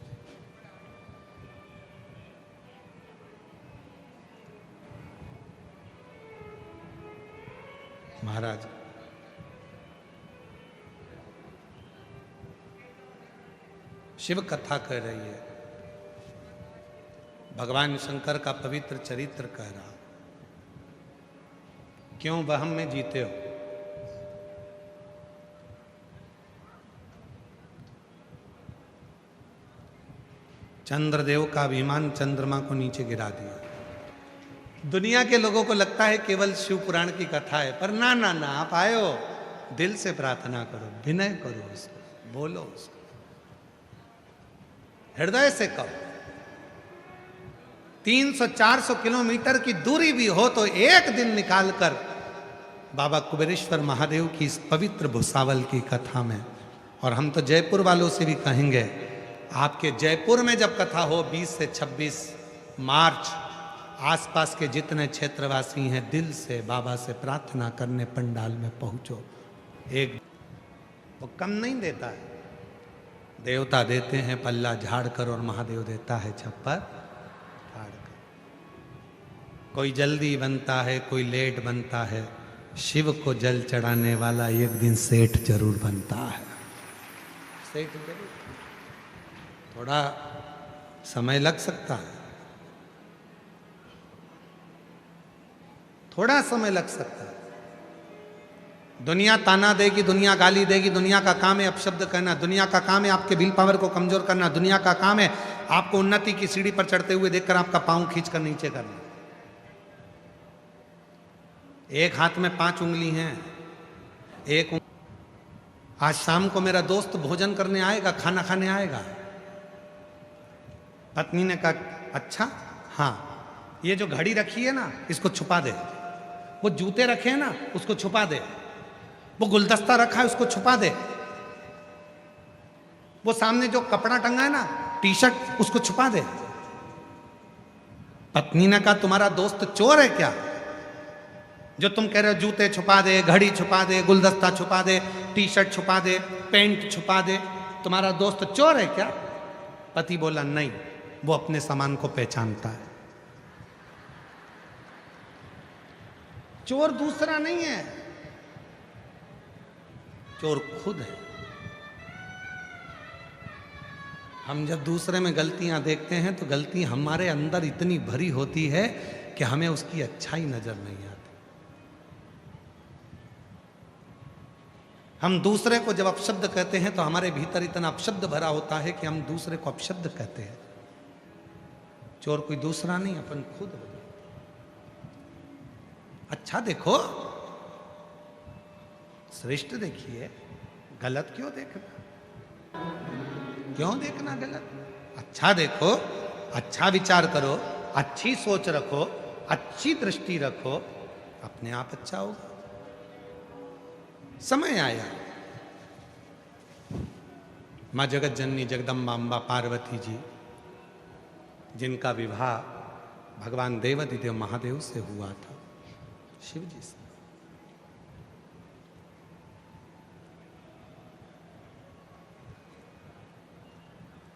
महाराज शिव कथा कह रही है, भगवान शंकर का पवित्र चरित्र कह रहा। क्यों वहम में जीते हो? चंद्रदेव का अभिमान चंद्रमा को नीचे गिरा दिया। दुनिया के लोगों को लगता है केवल शिव पुराण की कथा है, पर ना ना ना, आप आए हो, दिल से प्रार्थना करो, विनय करो उसको, बोलो उसको, हृदय से कहो। 300-400 किलोमीटर की दूरी भी हो तो एक दिन निकालकर बाबा कुबेरेश्वर महादेव की इस पवित्र भुसावल की कथा में, और हम तो जयपुर वालों से भी कहेंगे, आपके जयपुर में जब कथा हो 20 से 26 मार्च, आसपास के जितने क्षेत्रवासी हैं, दिल से बाबा से प्रार्थना करने पंडाल में पहुंचो। एक वो कम नहीं देता है, देवता देते हैं पल्ला झाड़ कर और महादेव देता है छप्पर फाड़ कर। कोई जल्दी बनता है, कोई लेट बनता है, शिव को जल चढ़ाने वाला एक दिन सेठ जरूर बनता है। सेठ जरूर, थोड़ा समय लग सकता है, थोड़ा समय लग सकता है। दुनिया ताना देगी, दुनिया गाली देगी, दुनिया का काम है अपशब्द कहना, दुनिया का काम है आपके विल पावर को कमजोर करना, दुनिया का काम है आपको उन्नति की सीढ़ी पर चढ़ते हुए देखकर आपका पांव खींचकर नीचे करना। एक हाथ में 5 उंगली हैं, आज शाम को मेरा दोस्त भोजन करने आएगा, खाना खाने आएगा। पत्नी ने कहा अच्छा, हाँ, ये जो घड़ी रखी है ना इसको छुपा दे, वो जूते रखे हैं ना उसको छुपा दे, वो गुलदस्ता रखा है उसको छुपा दे, वो सामने जो कपड़ा टंगा है ना टी शर्ट उसको छुपा दे। पत्नी ने कहा तुम्हारा दोस्त चोर है क्या, जो तुम कह रहे हो जूते छुपा दे, घड़ी छुपा दे, गुलदस्ता छुपा दे, टी शर्ट छुपा दे, पैंट छुपा दे, तुम्हारा दोस्त चोर है क्या? पति बोला नहीं, वो अपने सामान को पहचानता है। चोर दूसरा नहीं है, चोर खुद है। हम जब दूसरे में गलतियां देखते हैं तो गलती हमारे अंदर इतनी भरी होती है कि हमें उसकी अच्छाई नजर नहीं आती। हम दूसरे को जब अपशब्द कहते हैं तो हमारे भीतर इतना अपशब्द भरा होता है कि हम दूसरे को अपशब्द कहते हैं। चोर कोई दूसरा नहीं, अपन खुद हो। अच्छा देखो, श्रेष्ठ देखिए, गलत क्यों देखना, क्यों देखना गलत? अच्छा देखो, अच्छा विचार करो, अच्छी सोच रखो, अच्छी दृष्टि रखो, अपने आप अच्छा होगा। समय आया, मां जगत जननी जगदम्बा अम्बा पार्वती जी, जिनका विवाह भगवान देवाधिदेव महादेव से हुआ था, शिव जी से।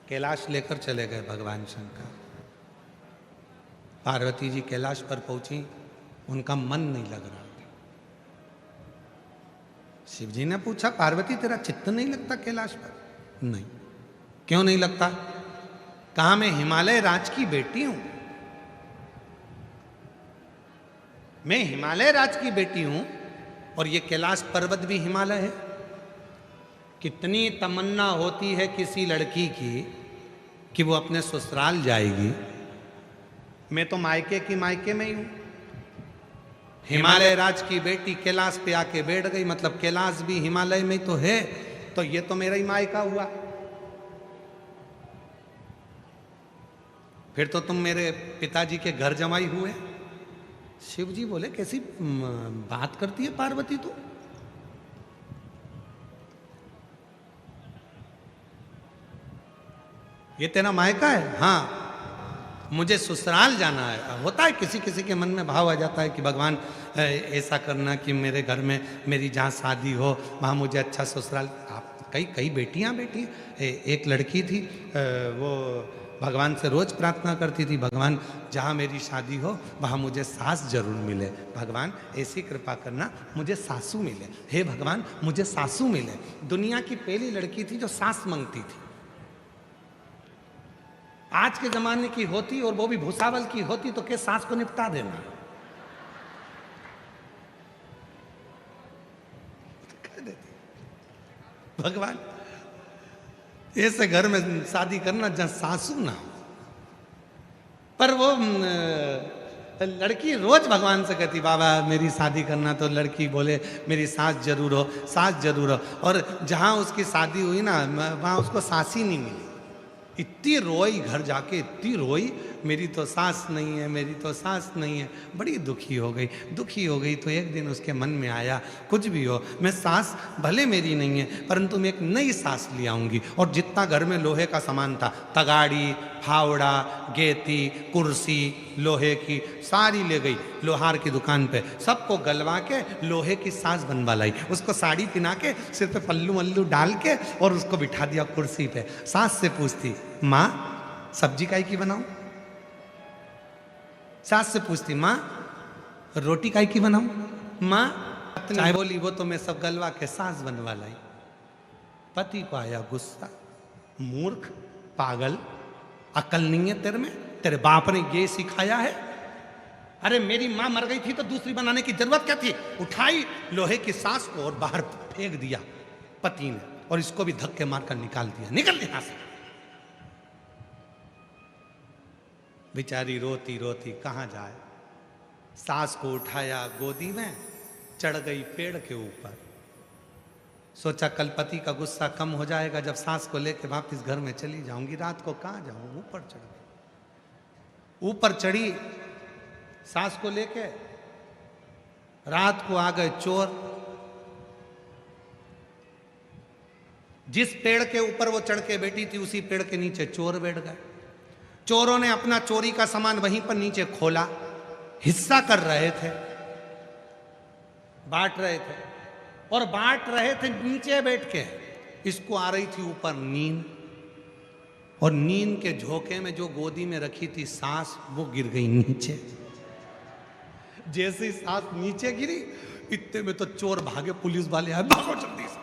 कैलाश लेकर चले गए भगवान शंकर। पार्वती जी कैलाश पर पहुंची, उनका मन नहीं लग रहा था। शिव जी ने पूछा पार्वती तेरा चित्त नहीं लगता कैलाश पर? नहीं। क्यों नहीं लगता? कहा मैं हिमालय राज की बेटी हूं, मैं हिमालय राज की बेटी हूं, और ये कैलाश पर्वत भी हिमालय है। कितनी तमन्ना होती है किसी लड़की की कि वो अपने ससुराल जाएगी, मैं तो मायके की मायके में ही हूं। हिमालय राज की बेटी कैलाश पे आके बैठ गई, मतलब कैलाश भी हिमालय में तो है, तो ये तो मेरा ही मायका हुआ। फिर तो तुम मेरे पिताजी के घर जमाई हुए। शिव जी बोले कैसी बात करती है पार्वती तू? ये तेरा मायका है? हाँ, मुझे ससुराल जाना है। होता है किसी किसी के मन में भाव आ जाता है कि भगवान ऐसा करना कि मेरे घर में मेरी जहाँ शादी हो वहाँ मुझे अच्छा ससुराल। आप कई कई बेटियाँ बैठी, एक लड़की थी, वो भगवान से रोज प्रार्थना करती थी, भगवान जहाँ मेरी शादी हो वहाँ मुझे सास जरूर मिले, भगवान ऐसी कृपा करना मुझे सासू मिले, हे भगवान मुझे सासू मिले। दुनिया की पहली लड़की थी जो सास मांगती थी। आज के जमाने की होती और वो भी भूसावल की होती तो के सास को निपटा देना। भगवान ऐसे घर में शादी करना जहां सासू ना हो। पर वो लड़की रोज भगवान से कहती बाबा मेरी शादी करना, तो लड़की बोले मेरी सास जरूर हो, सास जरूर हो। और जहां उसकी शादी हुई ना वहां उसको सास ही नहीं मिली। इतनी रोई, घर जाके इतनी रोई, मेरी तो सास नहीं है, मेरी तो सास नहीं है। बड़ी दुखी हो गई, दुखी हो गई। तो एक दिन उसके मन में आया कुछ भी हो मैं सास भले मेरी नहीं है परंतु मैं एक नई सास ले आऊंगी। और जितना घर में लोहे का सामान था, तगाड़ी, फावड़ा, गेती, कुर्सी लोहे की सारी ले गई लोहार की दुकान पे, सबको गलवा के लोहे की सास बनवा लाई। उसको साड़ी पहना के सिर पे पल्लू वल्लू डाल के और उसको बिठा दिया कुर्सी पे। सास से पूछती माँ सब्जी काई की बनाऊं? सास से पूछती माँ रोटी काई की बनाऊं? माँ चाय बोली वो तो मैं सब गलवा के सास बनवा लाई। पति को आया गुस्सा, मूर्ख, पागल, अकल नहीं है तेरे में? तेरे बाप ने ये सिखाया है? अरे मेरी माँ मर गई थी तो दूसरी बनाने की जरूरत क्या थी? उठाई लोहे की सास को और बाहर फेंक दिया पति ने, और इसको भी धक्के मारकर निकाल दिया, निकल यहां से। बेचारी रोती रोती कहां जाए। सास को उठाया गोदी में, चढ़ गई पेड़ के ऊपर। सोचा कल पति का गुस्सा कम हो जाएगा जब सास को लेकर वापस घर में चली जाऊंगी, रात को कहां जाऊं। ऊपर चढ़ गई, ऊपर चढ़ी सास को लेके। रात को आ गए चोर। जिस पेड़ के ऊपर वो चढ़ के बैठी थी उसी पेड़ के नीचे चोर बैठ गए। चोरों ने अपना चोरी का सामान वहीं पर नीचे खोला, हिस्सा कर रहे थे, बांट रहे थे, और बांट रहे थे नीचे बैठ के। इसको आ रही थी ऊपर नींद, और नींद के झोंके में जो गोदी में रखी थी सास वो गिर गई नीचे। जैसे ही सास नीचे गिरी इतने में तो चोर भागे, पुलिस वाले आए, भागो जल्दी से।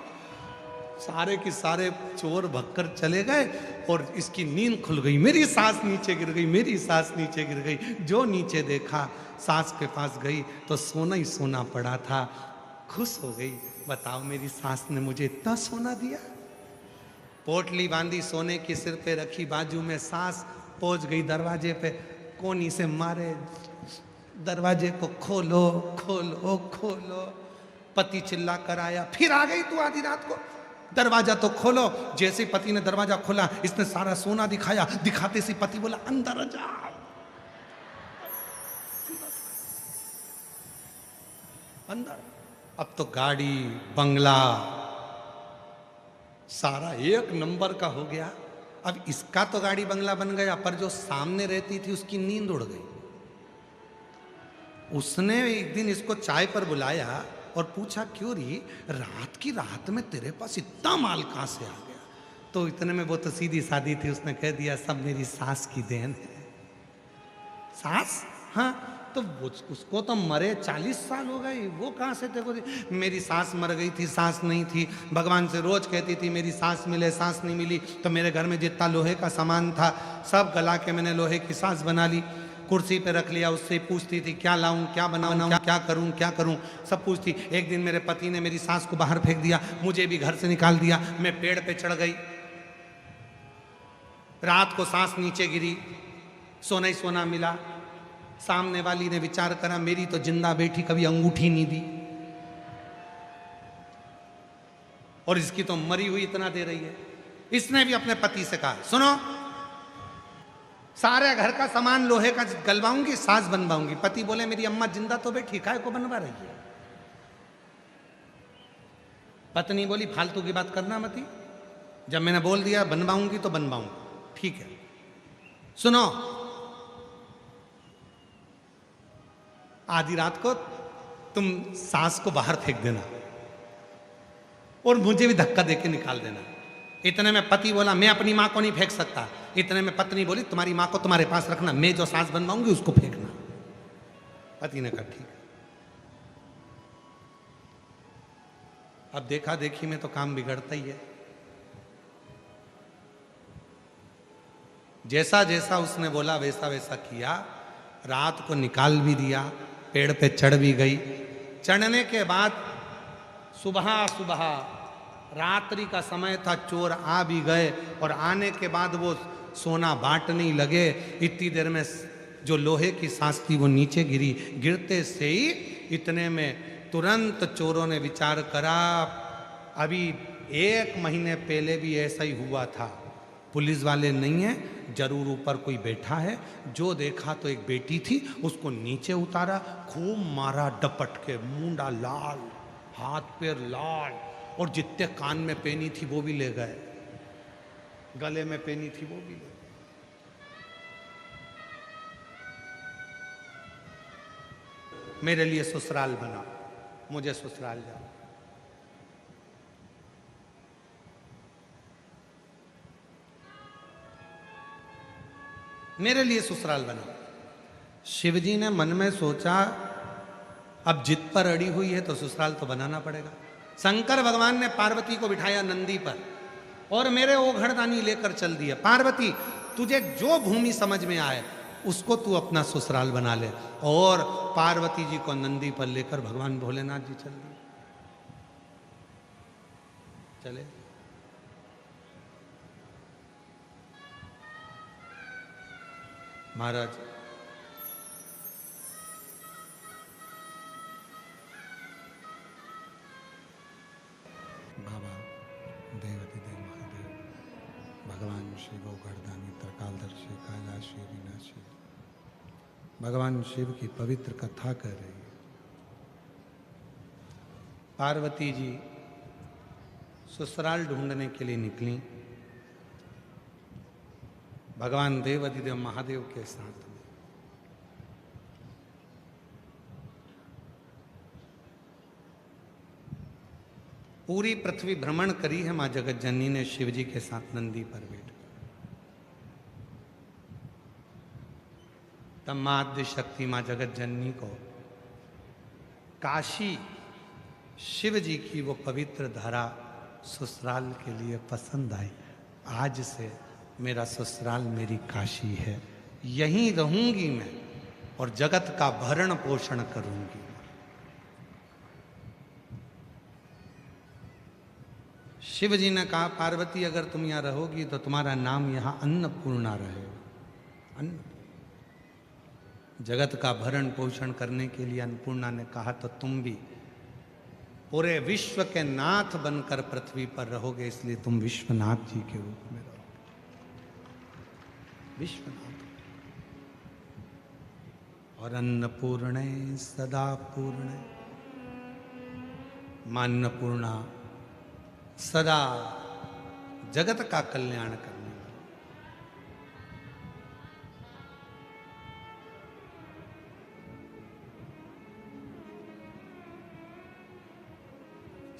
सारे के सारे चोर भगकर चले गए और इसकी नींद खुल गई। मेरी सास नीचे गिर गई, मेरी सास नीचे गिर गई। जो नीचे देखा सास के पास गई तो सोना ही सोना पड़ा था। खुश हो गई, बताओ मेरी सास ने मुझे इतना सोना दिया। पोटली बांधी सोने की सिर पे रखी, बाजू में सास पहुंच गई दरवाजे पे, कोनी से मारे दरवाजे को, खोलो खोलो खोलो। पति चिल्ला कर आया, फिर आ गई तू आधी रात को, दरवाजा तो खोलो। जैसे पति ने दरवाजा खोला इसने सारा सोना दिखाया, दिखाते से पति बोला अंदर जाओ। अंदर अब तो गाड़ी बंगला सारा एक नंबर का हो गया। अब इसका तो गाड़ी बंगला बन गया, पर जो सामने रहती थी उसकी नींद उड़ गई। उसने एक दिन इसको चाय पर बुलाया और पूछा क्यों रही, रात की रात में तेरे पास इतना माल कहां से आ गया? तो इतने में वो तो सीधी सादी थी, उसने कह दिया सब मेरी सास की देन है। सास? हाँ, तो उसको तो मरे 40 साल हो गए, वो कहां से देखो। मेरी सास मर गई थी, सास नहीं थी, भगवान से रोज कहती थी मेरी सास मिले, सास नहीं मिली। तो मेरे घर में जितना लोहे का सामान था सब गला के मैंने लोहे की सास बना ली। कुर्सी पे रख लिया, उससे पूछती थी क्या लाऊं, क्या बनाऊं, क्या करूं, सब पूछती। एक दिन मेरे पति ने मेरी सास को बाहर फेंक दिया, मुझे भी घर से निकाल दिया। मैं पेड़ पे चढ़ गई, रात को सास नीचे गिरी, सोना ही सोना मिला। सामने वाली ने विचार करा मेरी तो जिंदा बेटी कभी अंगूठी नहीं दी, और इसकी तो मरी हुई इतना दे रही है। इसने भी अपने पति से कहा सुनो, सारे घर का सामान लोहे का गलवाऊंगी, सास बनवाऊंगी। पति बोले मेरी अम्मा जिंदा तो बैठी, काय को बनवा रही है। पत्नी बोली फालतू की बात करना मती, जब मैंने बोल दिया बनवाऊंगी तो बनवाऊंगी, ठीक है। सुनो, आधी रात को तुम सास को बाहर फेंक देना और मुझे भी धक्का देके निकाल देना। इतने में पति बोला मैं अपनी मां को नहीं फेंक सकता। इतने में पत्नी बोली तुम्हारी मां को तुम्हारे पास रखना, मैं जो सास बनवाऊंगी उसको फेंकना। पति ने कहा ठीक है। अब देखा देखी में तो काम बिगड़ता ही है। जैसा जैसा उसने बोला वैसा वैसा किया। रात को निकाल भी दिया, पेड़ पे चढ़ भी गई। चढ़ने के बाद सुबह सुबह रात्रि का समय था, चोर आ भी गए और आने के बाद वो सोना बांटने ही लगे। इतनी देर में जो लोहे की सांस थी वो नीचे गिरी। गिरते से ही इतने में तुरंत चोरों ने विचार करा, अभी 1 महीने पहले भी ऐसा ही हुआ था। पुलिस वाले नहीं है, जरूर ऊपर कोई बैठा है। जो देखा तो एक बेटी थी, उसको नीचे उतारा, खूब मारा डपट के, मुंडा लाल, हाथ पैर लाल, और जितने कान में पहनी थी वो भी ले गए, गले में पहनी थी वो भी ले गए। मेरे लिए ससुराल बना, मुझे ससुराल जाओ। मेरे लिए ससुराल बना। शिवजी ने मन में सोचा अब जिद पर अड़ी हुई है तो ससुराल तो बनाना पड़ेगा। शंकर भगवान ने पार्वती को बिठाया नंदी पर और मेरे ओघड़दानी लेकर चल दिया। पार्वती तुझे जो भूमि समझ में आए उसको तू अपना ससुराल बना ले। और पार्वती जी को नंदी पर लेकर भगवान भोलेनाथ जी चल दिए। चले महाराज, बाबा देवती देव महादेव, भगवान शिव ओघड़दानी, त्रिकालदर्शी, कैलाशी, विनाशी, भगवान शिव की पवित्र कथा कर रही है। पार्वती जी ससुराल ढूंढने के लिए निकली भगवान देवाधिदेव महादेव के साथ में। पूरी पृथ्वी भ्रमण करी है मां जगत जननी ने शिवजी के साथ नंदी पर बैठ। तब मां आद्य शक्ति मां जगत जननी को काशी शिव जी की वो पवित्र धारा ससुराल के लिए पसंद आई। आज से मेरा ससुराल मेरी काशी है, यहीं रहूंगी मैं और जगत का भरण पोषण करूंगी। शिव जी ने कहा पार्वती अगर तुम यहां रहोगी तो तुम्हारा नाम यहां अन्नपूर्णा रहेगा। अन्न, जगत का भरण पोषण करने के लिए अन्नपूर्णा ने कहा तो तुम भी पूरे विश्व के नाथ बनकर पृथ्वी पर रहोगे, इसलिए तुम विश्वनाथ जी के रूप में रहोगे। विश्वनाथ और अन्नपूर्णे सदा पूर्णे, मां अन्नपूर्णा सदा जगत का कल्याण करने वाली।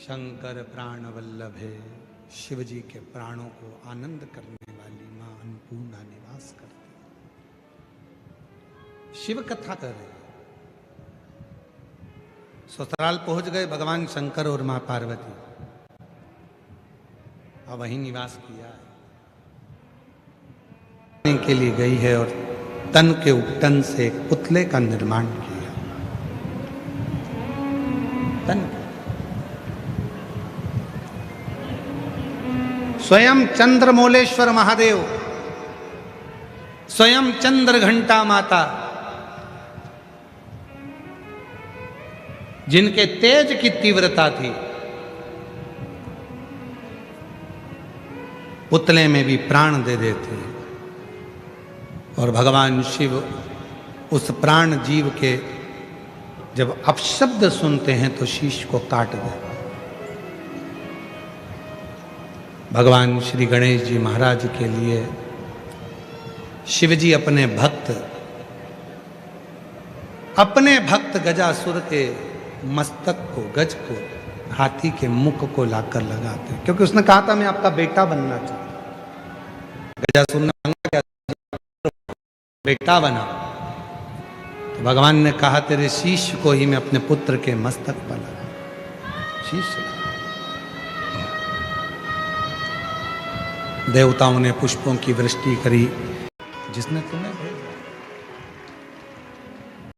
शंकर प्राण वल्लभे, शिव जी के प्राणों को आनंद करने वाली मां अन्नपूर्णा निवास करती। शिव कथा कर रहे, ससुराल पहुंच गए भगवान शंकर और मां पार्वती, और वहीं निवास किया के लिए गई है और तन के उपटन से एक पुतले का निर्माण किया। तन स्वयं चंद्रमौलेश्वर महादेव, स्वयं चंद्र घंटा माता, जिनके तेज की तीव्रता थी, पुतले में भी प्राण दे देते और भगवान शिव उस प्राण जीव के जब अपशब्द सुनते हैं तो शीश को काट देते। भगवान श्री गणेश जी महाराज के लिए शिव जी अपने भक्त गजासुर के मस्तक को, गज को, हाथी के मुख को लाकर लगाते हैं, क्योंकि उसने कहा था मैं आपका बेटा बनना चाहता। गजासुर ने मांगा क्या? बेटा बना। तो भगवान ने कहा तेरे शीश को ही मैं अपने पुत्र के मस्तक पर लगा। शीश देवताओं ने पुष्पों की वृष्टि करी। जिसने तुम्हें